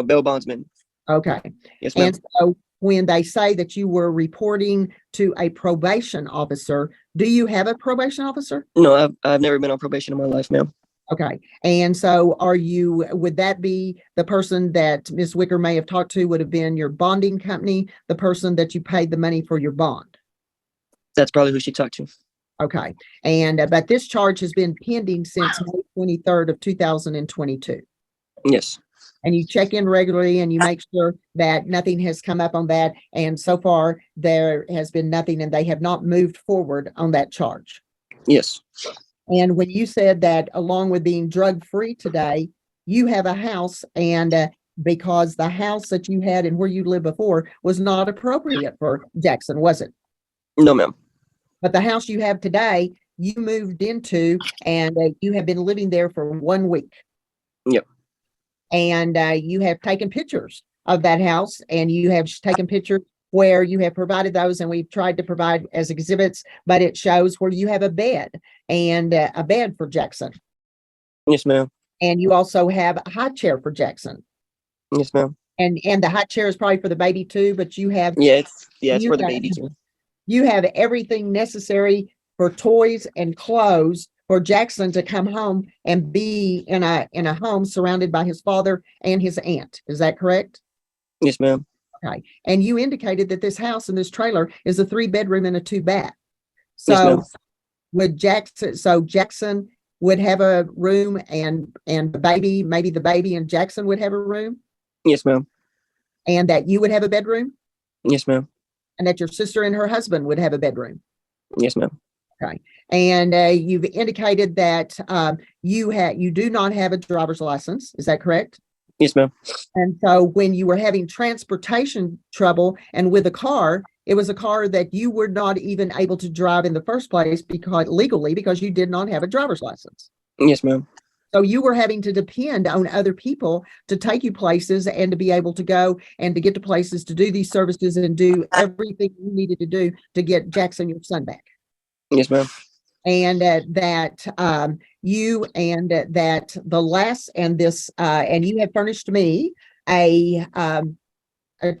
[SPEAKER 7] bail bondsman.
[SPEAKER 3] okay.
[SPEAKER 7] Yes, ma'am.
[SPEAKER 3] And so when they say that you were reporting to a probation officer, do you have a probation officer?
[SPEAKER 7] No, I've never been on probation in my life, ma'am.
[SPEAKER 3] Okay. And so would that be the person that Ms. Wicker may have talked to would have been your bonding company, the person that you paid the money for your bond?
[SPEAKER 7] That's probably who she talked to.
[SPEAKER 3] Okay. And but this charge has been pending since May 23rd of 2022.
[SPEAKER 7] Yes.
[SPEAKER 3] And you check in regularly and you make sure that nothing has come up on that. And so far there has been nothing, and they have not moved forward on that charge.
[SPEAKER 7] Yes.
[SPEAKER 3] And when you said that along with being drug-free today, you have a house and because the house that you had and where you lived before was not appropriate for Jackson, was it?
[SPEAKER 7] No, ma'am.
[SPEAKER 3] But the house you have today, you moved into and you have been living there for 1 week.
[SPEAKER 7] Yep.
[SPEAKER 3] And you have taken pictures of that house and you have taken pictures where you have provided those and we've tried to provide as exhibits, but it shows where you have a bed and a bed for Jackson.
[SPEAKER 7] Yes, ma'am.
[SPEAKER 3] And you also have a high chair for Jackson.
[SPEAKER 7] Yes, ma'am.
[SPEAKER 3] And the high chair is probably for the baby too, but you have
[SPEAKER 7] It's
[SPEAKER 3] You
[SPEAKER 7] for the
[SPEAKER 3] got-
[SPEAKER 7] babies.
[SPEAKER 3] you have everything necessary for toys and clothes for Jackson to come home and be in a home surrounded by his father and his aunt. Is that correct?
[SPEAKER 7] Yes, ma'am.
[SPEAKER 3] Okay. And you indicated that this house and this trailer is a 3-bedroom and a 2-bath.
[SPEAKER 7] Yes,
[SPEAKER 3] So
[SPEAKER 7] ma'am.
[SPEAKER 3] Jackson would have a room and the baby, maybe the baby and Jackson would have a room
[SPEAKER 7] Yes, ma'am.
[SPEAKER 3] and that you would have a bedroom
[SPEAKER 7] Yes, ma'am.
[SPEAKER 3] and that your sister and her husband would have a bedroom.
[SPEAKER 7] Yes, ma'am.
[SPEAKER 3] And you've indicated that you do not have a driver's license. Is that correct?
[SPEAKER 7] Yes, ma'am.
[SPEAKER 3] And so when you were having transportation trouble and with a car, it was a car that you were not even able to drive in the first place because you did not have a driver's license.
[SPEAKER 7] Yes, ma'am.
[SPEAKER 3] So you were having to depend on other people to take you places and to be able to go and to get to places to do these services and do everything you needed to do to get Jackson, your son, back.
[SPEAKER 7] Yes, ma'am.
[SPEAKER 3] And and you have furnished me a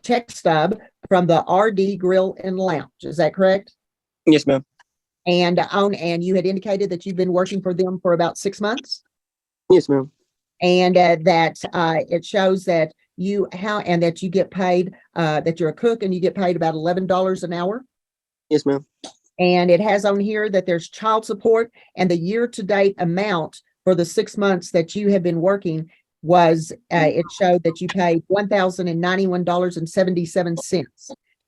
[SPEAKER 3] check stub from the RD Grill and Lounge. Is that correct?
[SPEAKER 7] Yes, ma'am.
[SPEAKER 3] And you had indicated that you've been working for them for about 6 months.
[SPEAKER 7] Yes, ma'am.
[SPEAKER 3] And that it shows that you get paid that you're a cook and you get paid about $11 an hour.
[SPEAKER 7] Yes, ma'am.
[SPEAKER 3] And it has on here that there's child support and the year-to-date amount for the 6 months that you have been working was, it showed that you paid $1,091.77.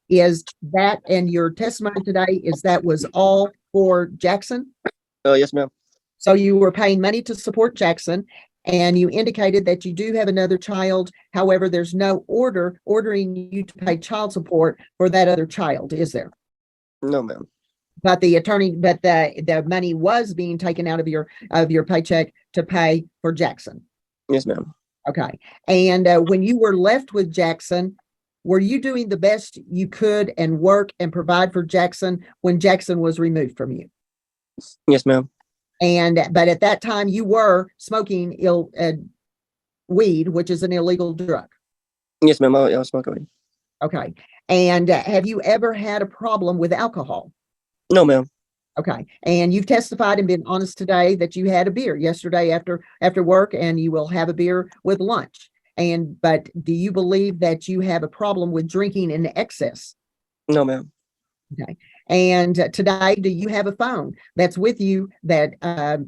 [SPEAKER 3] Is that, and your testimony today, is that was all for Jackson?
[SPEAKER 7] Yes, ma'am.
[SPEAKER 3] So you were paying money to support Jackson and you indicated that you do have another child. However, there's no order ordering you to pay child support for that other child, is there?
[SPEAKER 7] No, ma'am.
[SPEAKER 3] But the money was being taken out of your paycheck to pay for Jackson.
[SPEAKER 7] Yes, ma'am.
[SPEAKER 3] Okay. And when you were left with Jackson, were you doing the best you could and work and provide for Jackson when Jackson was removed from you?
[SPEAKER 7] Yes, ma'am.
[SPEAKER 3] But at that time you were smoking weed, which is an illegal drug.
[SPEAKER 7] Yes, ma'am. I was smoking.
[SPEAKER 3] Okay. And have you ever had a problem with alcohol?
[SPEAKER 7] No, ma'am.
[SPEAKER 3] Okay. And you've testified and been honest today that you had a beer yesterday after work and you will have a beer with lunch. But do you believe that you have a problem with drinking in excess?
[SPEAKER 7] No, ma'am.
[SPEAKER 3] Okay. And today, do you have a phone that's with you that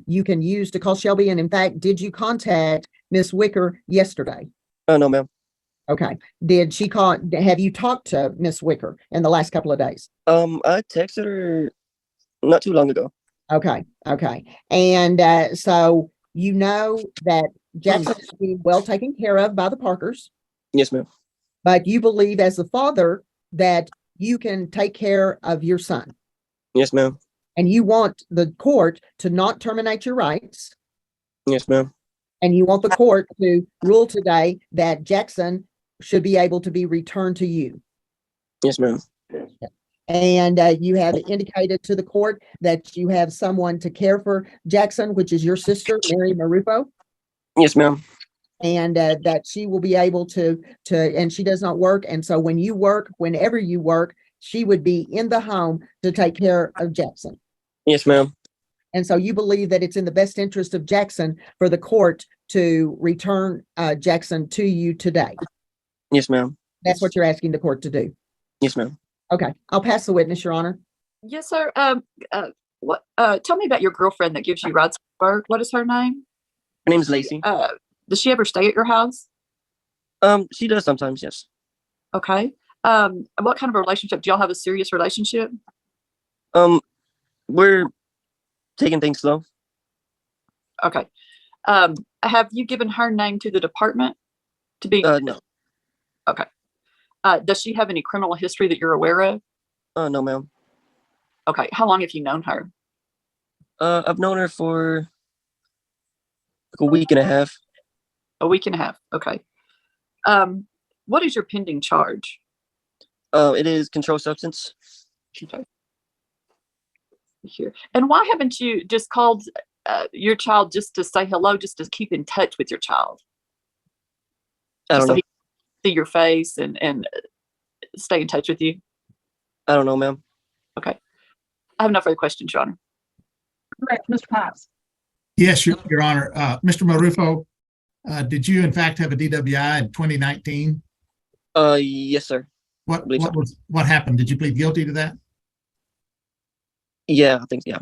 [SPEAKER 3] you can use to call Shelby? And in fact, did you contact Miss Wicker yesterday?
[SPEAKER 7] No, ma'am.
[SPEAKER 3] Okay. Did she call? Have you talked to Miss Wicker in the last couple of days?
[SPEAKER 7] I texted her not too long ago.
[SPEAKER 3] Okay. Okay. And so you know that Jackson is being well taken care of by the Parkers,
[SPEAKER 7] Yes, ma'am.
[SPEAKER 3] but you believe as the father that you can take care of your son.
[SPEAKER 7] Yes, ma'am.
[SPEAKER 3] And you want the court to not terminate your rights.
[SPEAKER 7] Yes, ma'am.
[SPEAKER 3] And you want the court to rule today that Jackson should be able to be returned to you.
[SPEAKER 7] Yes, ma'am.
[SPEAKER 3] And you have indicated to the court that you have someone to care for Jackson, which is your sister, Mary Marufo,
[SPEAKER 7] Yes, ma'am.
[SPEAKER 3] and that she will be able to, and she does not work. And so whenever you work, she would be in the home to take care of Jackson.
[SPEAKER 7] Yes, ma'am.
[SPEAKER 3] And so you believe that it's in the best interest of Jackson for the court to return Jackson to you today.
[SPEAKER 7] Yes, ma'am.
[SPEAKER 3] That's what you're asking the court to do.
[SPEAKER 7] Yes, ma'am.
[SPEAKER 3] Okay, I'll pass the witness, Your Honor.
[SPEAKER 6] Yes, sir. What? Tell me about your girlfriend that gives you rides to work. What is her name?
[SPEAKER 7] Her name's Lacey.
[SPEAKER 6] Does she ever stay at your house?
[SPEAKER 7] She does sometimes, yes.
[SPEAKER 6] Okay. What kind of a relationship? Do y'all have a serious relationship?
[SPEAKER 7] We're taking things slow.
[SPEAKER 6] Okay. Have you given her name to the department to be?
[SPEAKER 7] No.
[SPEAKER 6] Okay. Does she have any criminal history that you're aware of?
[SPEAKER 7] No, ma'am.
[SPEAKER 6] Okay. How long have you known her?
[SPEAKER 7] I've known her for like a week and a half.
[SPEAKER 6] A week and a half. Okay. What is your pending charge?
[SPEAKER 7] It is controlled substance.
[SPEAKER 6] Okay. Here. And why haven't you just called your child just to say hello, just to keep in touch with your child?
[SPEAKER 7] I don't
[SPEAKER 6] So
[SPEAKER 7] know.
[SPEAKER 6] he can see your face and stay in touch with you?
[SPEAKER 7] I don't know, ma'am.
[SPEAKER 6] Okay. I have no further questions, Your Honor.
[SPEAKER 1] Correct, Mr. Pipes.
[SPEAKER 2] Yes, Your Honor. Mr. Marufo, did you in fact have a DWI in 2019?
[SPEAKER 7] Yes, sir. believe so.
[SPEAKER 2] What happened? Did you plead guilty to that?
[SPEAKER 7] Yeah, I think, yeah.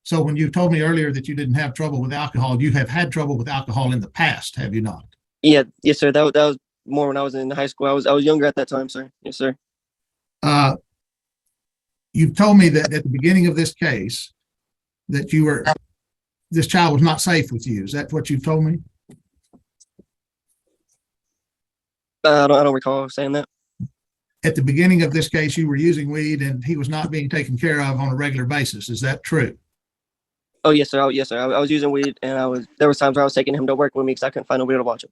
[SPEAKER 2] So when you told me earlier that you didn't have trouble with alcohol, you have had trouble with alcohol in the past, have you not?
[SPEAKER 7] Yeah, yes, sir. That was more when I was in high school. I was younger at that time, sir. Yes, sir.
[SPEAKER 2] You've told me that at the beginning of this case, that this child was not safe with you. Is that what you've told me?
[SPEAKER 7] I don't recall saying that.
[SPEAKER 2] At the beginning of this case, you were using weed and he was not being taken care of on a regular basis. Is that true?
[SPEAKER 7] Oh, yes, sir. Yes, sir. I was using weed, and there was times where I was taking him to work with me because I couldn't find nobody to watch him.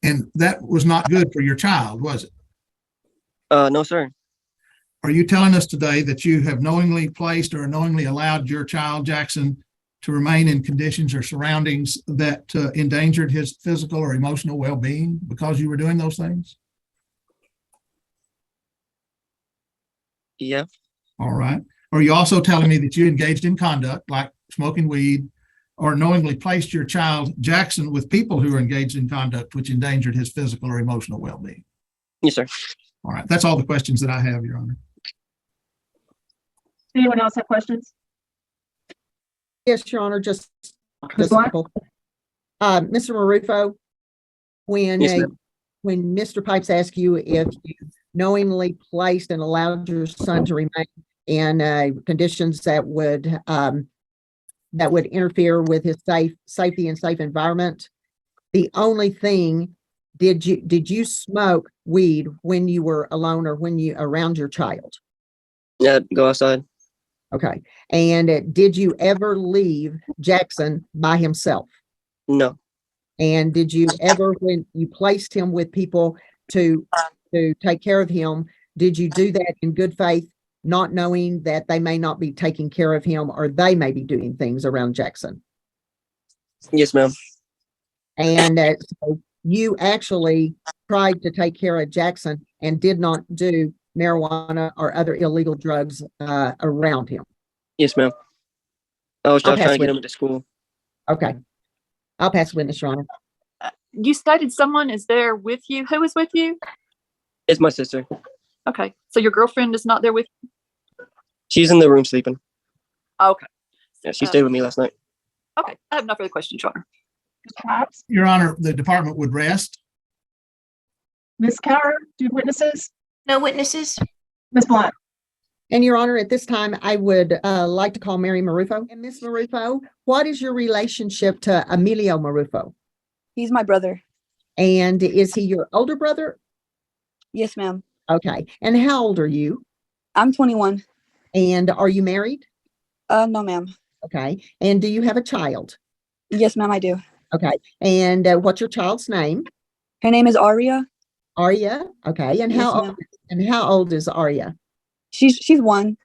[SPEAKER 2] And that was not good for your child, was it?
[SPEAKER 7] No, sir.
[SPEAKER 2] Are you telling us today that you have knowingly placed or knowingly allowed your child, Jackson, to remain in conditions or surroundings that endangered his physical or emotional well-being because you were doing those things?
[SPEAKER 7] Yeah.
[SPEAKER 2] All right. Are you also telling me that you engaged in conduct like smoking weed or knowingly placed your child, Jackson, with people who are engaged in conduct which endangered his physical or emotional well-being?
[SPEAKER 7] Yes, sir.
[SPEAKER 2] All right. That's all the questions that I have, Your Honor.
[SPEAKER 1] Anyone else have questions?
[SPEAKER 3] Yes, Your Honor, just
[SPEAKER 1] Ms. Black?
[SPEAKER 3] simple. Mr. Marufo, when
[SPEAKER 7] Yes, ma'am.
[SPEAKER 3] when Mr. Pipes asked you if you knowingly placed and allowed your son to remain in conditions that would interfere with his safety and safe environment, the only thing, did you smoke weed when you were alone or when you around your child?
[SPEAKER 7] Yeah, go outside.
[SPEAKER 3] Okay. And did you ever leave Jackson by himself?
[SPEAKER 7] No.
[SPEAKER 3] And did you ever, when you placed him with people to take care of him, did you do that in good faith, not knowing that they may not be taking care of him or they may be doing things around Jackson?
[SPEAKER 7] Yes, ma'am.
[SPEAKER 3] And so you actually tried to take care of Jackson and did not do marijuana or other illegal drugs around him.
[SPEAKER 7] Yes, ma'am. I was
[SPEAKER 3] I'll
[SPEAKER 7] trying to
[SPEAKER 3] pass
[SPEAKER 7] get him into school.
[SPEAKER 3] Okay. I'll pass witness, Your Honor.
[SPEAKER 6] You stated someone is there with you. Who is with you?
[SPEAKER 7] It's my sister.
[SPEAKER 6] Okay. So your girlfriend is not there with you?
[SPEAKER 7] She's in the room sleeping.
[SPEAKER 6] Okay.
[SPEAKER 7] Yeah, she stayed with me last night.
[SPEAKER 6] Okay. I have no further questions, Your Honor.
[SPEAKER 1] Mr. Pipes?
[SPEAKER 2] Your Honor, the department would rest.
[SPEAKER 1] Ms. Cower, do you have witnesses?
[SPEAKER 5] No witnesses?
[SPEAKER 1] Ms. Blunt?
[SPEAKER 3] And Your Honor, at this time, I would like to call Mary Marufo. And Ms. Marufo, what is your relationship to Emilio Marufo?
[SPEAKER 8] He's my brother.
[SPEAKER 3] And is he your older brother?
[SPEAKER 8] Yes, ma'am.
[SPEAKER 3] Okay. And how old are you?
[SPEAKER 8] I'm 21.
[SPEAKER 3] And are you married?
[SPEAKER 8] No, ma'am.
[SPEAKER 3] Okay. And do you have a child?
[SPEAKER 8] Yes, ma'am, I do.
[SPEAKER 3] Okay. And what's your child's name?
[SPEAKER 8] Her name is Aria.
[SPEAKER 3] Aria. Okay. And
[SPEAKER 8] Yes,
[SPEAKER 3] how old is Aria?
[SPEAKER 8] She's 1.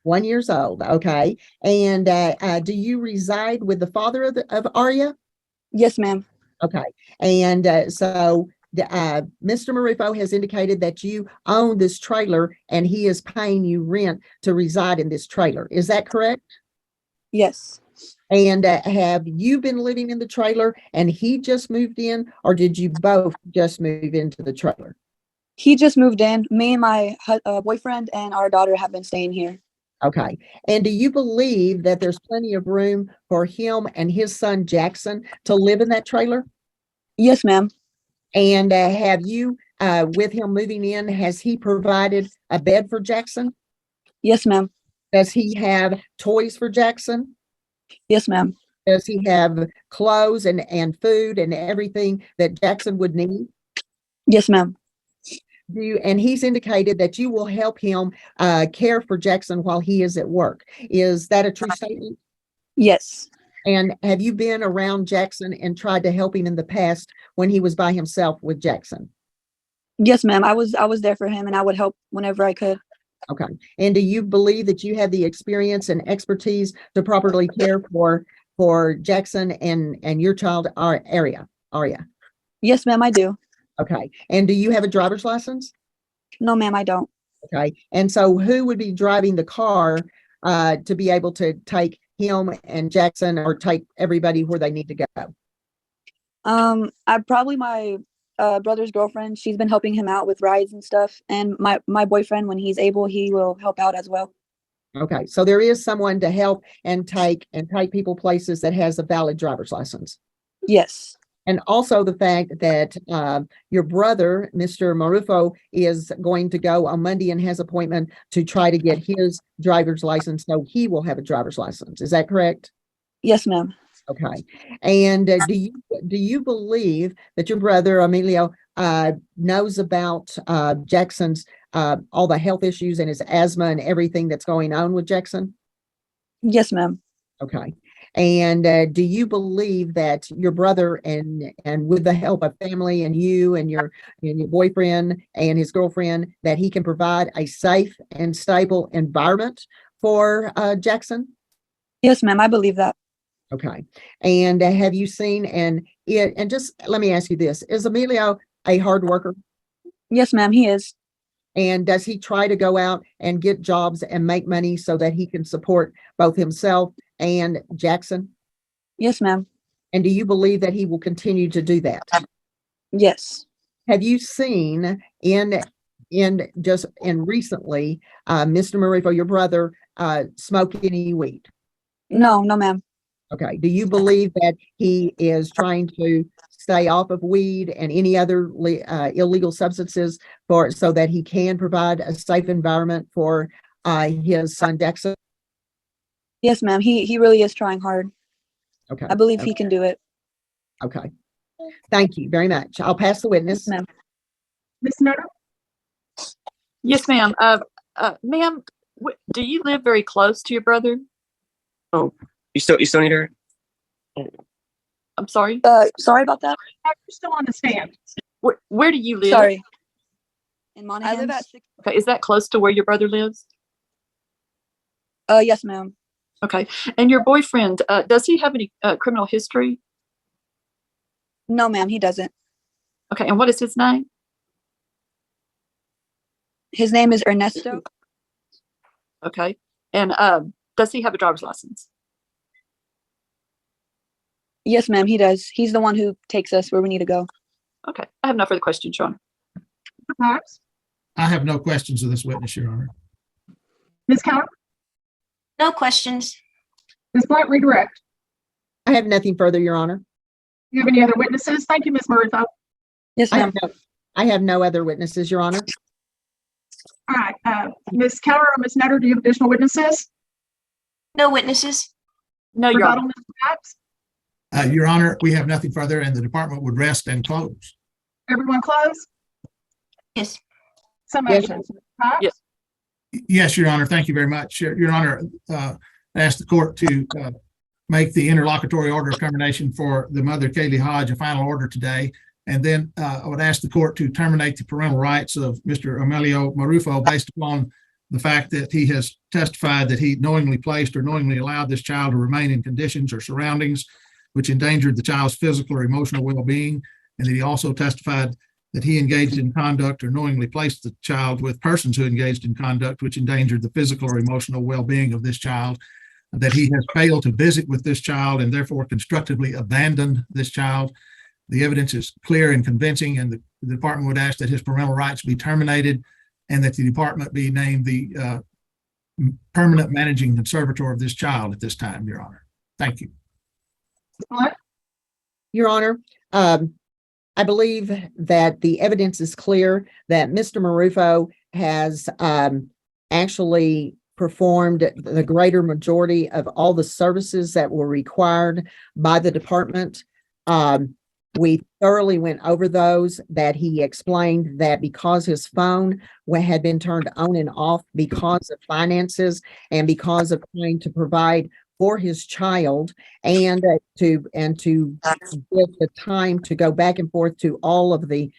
[SPEAKER 3] 1 year old. Okay. And do you reside with the father of Aria?
[SPEAKER 8] Yes, ma'am.
[SPEAKER 3] Okay. And so Mr. Marufo has indicated that you own this trailer and he is paying you rent to reside in this trailer. Is that correct?
[SPEAKER 8] Yes.
[SPEAKER 3] And have you been living in the trailer and he just moved in, or did you both just move into the trailer?
[SPEAKER 8] He just moved in. Me and my boyfriend and our daughter have been staying here.
[SPEAKER 3] Okay. And do you believe that there's plenty of room for him and his son Jackson to live in that trailer?
[SPEAKER 8] Yes, ma'am.
[SPEAKER 3] And have you, with him moving in, has he provided a bed for Jackson?
[SPEAKER 8] Yes, ma'am.
[SPEAKER 3] Does he have toys for Jackson?
[SPEAKER 8] Yes, ma'am.
[SPEAKER 3] Does he have clothes and food and everything that Jackson would need?
[SPEAKER 8] Yes, ma'am.
[SPEAKER 3] And he's indicated that you will help him care for Jackson while he is at work. Is that a true statement?
[SPEAKER 8] Yes.
[SPEAKER 3] And have you been around Jackson and tried to help him in the past when he was by himself with Jackson?
[SPEAKER 8] Yes, ma'am. I was there for him and I would help whenever I could.
[SPEAKER 3] Okay. And do you believe that you have the experience and expertise to properly care for Jackson and your child Aria?
[SPEAKER 8] Yes, ma'am, I do.
[SPEAKER 3] Okay. And do you have a driver's license?
[SPEAKER 8] No, ma'am, I don't.
[SPEAKER 3] Okay. And so who would be driving the car to be able to take him and Jackson or take everybody where they need to go?
[SPEAKER 8] I probably my brother's girlfriend. She's been helping him out with rides and stuff. And my boyfriend, when he's able, he will help out as well.
[SPEAKER 3] Okay. So there is someone to help and take people places that has a valid driver's license.
[SPEAKER 8] Yes.
[SPEAKER 3] And also the fact that your brother, Mr. Marufo, is going to go on Monday and has appointment to try to get his driver's license, so he will have a driver's license. Is that correct?
[SPEAKER 8] Yes, ma'am.
[SPEAKER 3] Okay. And do you believe that your brother Emilio knows about Jackson's all the health issues and his asthma and everything that's going on with Jackson?
[SPEAKER 8] Yes, ma'am.
[SPEAKER 3] Okay. And do you believe that your brother and with the help of family and you and your boyfriend and his girlfriend, that he can provide a safe and stable environment for Jackson?
[SPEAKER 8] Yes, ma'am. I believe that.
[SPEAKER 3] Okay. And have you seen and just let me ask you this, is Emilio a hard worker?
[SPEAKER 8] Yes, ma'am, he is.
[SPEAKER 3] And does he try to go out and get jobs and make money so that he can support both himself and Jackson?
[SPEAKER 8] Yes, ma'am.
[SPEAKER 3] And do you believe that he will continue to do that?
[SPEAKER 8] Yes.
[SPEAKER 3] Have you seen in recently, Mr. Marifo, your brother, smoke any weed?
[SPEAKER 8] No, ma'am.
[SPEAKER 3] Okay. Do you believe that he is trying to stay off of weed and any other illegal substances so that he can provide a safe environment for his son Jackson?
[SPEAKER 8] Yes, ma'am. He really is trying hard.
[SPEAKER 3] Okay.
[SPEAKER 8] I believe he can do it.
[SPEAKER 3] Okay. Thank you very much. I'll pass the witness.
[SPEAKER 8] Ma'am.
[SPEAKER 1] Ms. Nutter?
[SPEAKER 6] Yes, ma'am. Ma'am, do you live very close to your brother?
[SPEAKER 7] You still need her?
[SPEAKER 6] I'm sorry.
[SPEAKER 8] Sorry about that.
[SPEAKER 1] You're still on the stand.
[SPEAKER 6] Where do you live?
[SPEAKER 8] Sorry. In Monaghan.
[SPEAKER 5] I live at
[SPEAKER 6] Okay, is that close to where your brother lives?
[SPEAKER 8] Yes, ma'am.
[SPEAKER 6] Okay, and your boyfriend, does he have any criminal history?
[SPEAKER 8] No, ma'am, he doesn't.
[SPEAKER 6] Okay, and what is his name?
[SPEAKER 8] His name is Ernesto.
[SPEAKER 6] Okay, and does he have a driver's license?
[SPEAKER 8] Yes, ma'am, he does. He's the one who takes us where we need to go.
[SPEAKER 6] Okay, I have no further questions, Your Honor.
[SPEAKER 1] Perhaps.
[SPEAKER 2] I have no questions of this witness, Your Honor.
[SPEAKER 1] Ms. Keller?
[SPEAKER 5] No questions.
[SPEAKER 1] Ms. Blunt, redirect.
[SPEAKER 3] I have nothing further, Your Honor.
[SPEAKER 1] Do you have any other witnesses? Thank you, Ms. Marufo.
[SPEAKER 8] Yes, ma'am.
[SPEAKER 3] I have no other witnesses, Your Honor.
[SPEAKER 1] All right, Ms. Keller or Ms. Nutter, do you have additional witnesses?
[SPEAKER 5] No witnesses.
[SPEAKER 6] No, Your
[SPEAKER 1] Rebuttal,
[SPEAKER 6] Honor.
[SPEAKER 1] Mr. Cox?
[SPEAKER 2] Your Honor, we have nothing further and the department would rest and close.
[SPEAKER 1] Everyone close?
[SPEAKER 5] Yes.
[SPEAKER 1] Some
[SPEAKER 3] Yes.
[SPEAKER 1] motions. Cox?
[SPEAKER 6] Yes.
[SPEAKER 2] Yes, Your Honor. Thank you very much. Your Honor, I ask the court to make the interlocutory order of termination for the mother, Kaylee Hodge, a final order today. And then I would ask the court to terminate the parental rights of Mr. Emilio Marufo based upon the fact that he has testified that he knowingly placed or knowingly allowed this child to remain in conditions or surroundings which endangered the child's physical or emotional well-being, and that he also testified that he engaged in conduct or knowingly placed the child with persons who engaged in conduct which endangered the physical or emotional well-being of this child, that he has failed to visit with this child and therefore constructively abandoned this child. The evidence is clear and convincing, and the department would ask that his parental rights be terminated and that the department be named the permanent managing conservator of this child at this time, Your Honor. Thank you.
[SPEAKER 1] Blunt?
[SPEAKER 3] Your Honor, I believe that the evidence is clear that Mr. Marufo has actually performed the greater majority of all the services that were required by the department. We thoroughly went over those, that he explained that because his phone had been turned on and off because of finances and because of trying to provide for his child, and to get the time to go back and forth to all of the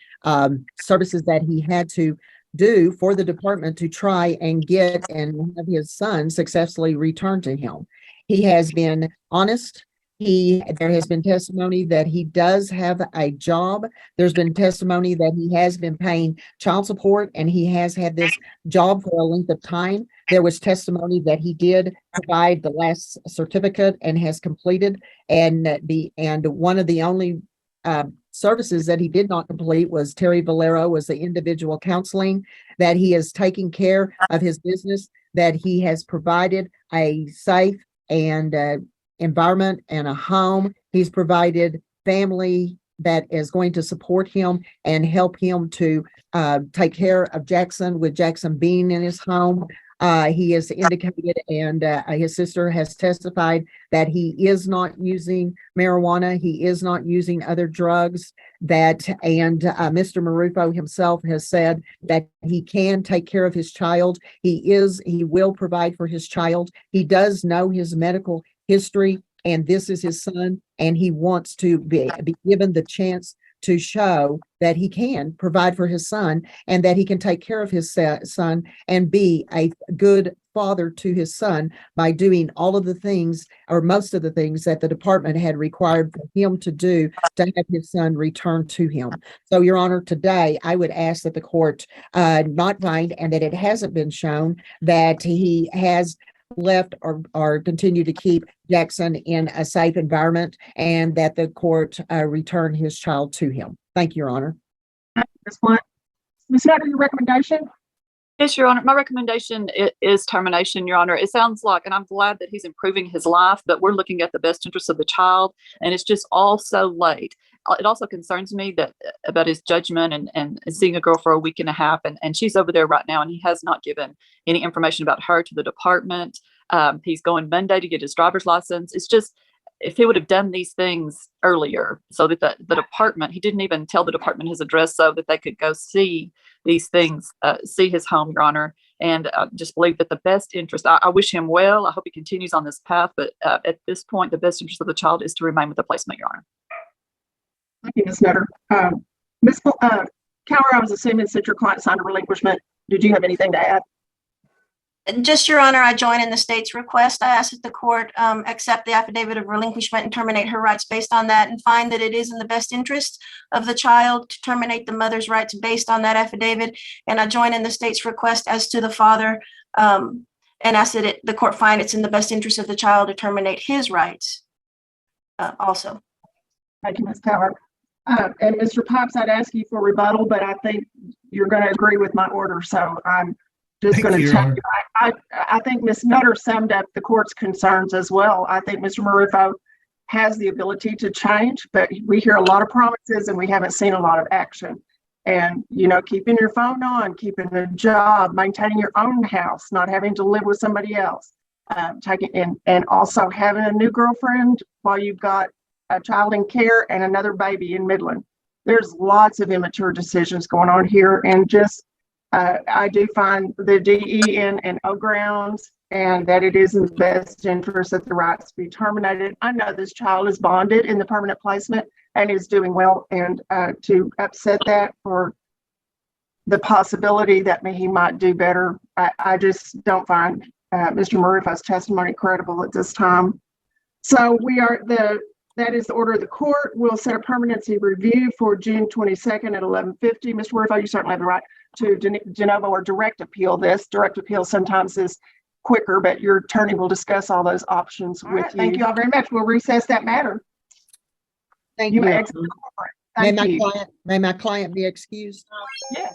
[SPEAKER 3] services that he had to do for the department to try and get and have his son successfully returned to him. He has been honest. There has been testimony that he does have a job. There's been testimony that he has been paying child support and he has had this job for a length of time. There was testimony that he did provide the last certificate and has completed, and one of the only services that he did not complete was Terry Valero, was the individual counseling, that he is taking care of his business, that he has provided a safe and environment and a home. He's provided family that is going to support him and help him to take care of Jackson, with Jackson being in his home. He has indicated, and his sister has testified, that he is not using marijuana. He is not using other drugs. Mr. Marufo himself has said that he can take care of his child. He will provide for his child. He does know his medical history, and this is his son, and he wants to be given the chance to show that he can provide for his son and that he can take care of his son and be a good father to his son by doing all of the things, or most of the things, that the department had required for him to do to have his son returned to him. So, Your Honor, today I would ask that the court not find, and that it hasn't been shown that he has left or continue to keep Jackson in a safe environment, and that the court return his child to him. Thank you, Your Honor.
[SPEAKER 1] Ms. Blunt. Ms. Nutter, your recommendation?
[SPEAKER 6] Yes, Your Honor. My recommendation is termination, Your Honor. It sounds like, and I'm glad that he's improving his life, but we're looking at the best interest of the child, and it's just all so late. It also concerns me that about his judgment and seeing a girl for a week and a half, and she's over there right now, and he has not given any information about her to the department. He's going Monday to get his driver's license. It's just, if he would have done these things earlier, so that the department, he didn't even tell the department his address so that they could go see these things, see his home, Your Honor, and just believe that the best interest, I wish him well. I hope he continues on this path, but at this point, the best interest of the child is to remain with the placement, Your Honor.
[SPEAKER 1] Thank you, Ms. Nutter. Ms. Cower, I was assuming since your client signed a relinquishment, did you have anything to add?
[SPEAKER 5] Just, Your Honor, I join in the state's request. I ask that the court accept the affidavit of relinquishment and terminate her rights based on that, and find that it is in the best interest of the child to terminate the mother's rights based on that affidavit. And I join in the state's request as to the father, and ask that the court find it's in the best interest of the child to terminate his rights also.
[SPEAKER 1] Thank you, Ms. Cower. And Mr. Pops, I'd ask you for rebuttal, but I think you're going to agree with my order, so I'm just going to tell you. I think Ms. Nutter summed up the court's concerns as well. I think Mr. Marufo has the ability to change, but we hear a lot of promises and we haven't seen a lot of action. And, you know, keeping your phone on, keeping a job, maintaining your own house, not having to live with somebody else, and also having a new girlfriend while you've got a child in care and another baby in Midland. There's lots of immature decisions going on here, and just I do find the DEN and O grounds, and that it is in the best interest that the rights be terminated. I know this child is bonded in the permanent placement and is doing well, and to upset that for the possibility that he might do better, I just don't find Mr. Marufo's testimony credible at this time. So that is the order of the court. We'll set a permanency review for June 22nd at 11:50. Mr. Marufo, you certainly have the right to de novo or direct appeal this. Direct appeal sometimes is quicker, but your attorney will discuss all those options with you. Thank you all very much. We'll recess that matter.
[SPEAKER 3] Thank you.
[SPEAKER 1] May exit the court. Thank you.
[SPEAKER 3] May my client be excused?
[SPEAKER 1] Yes.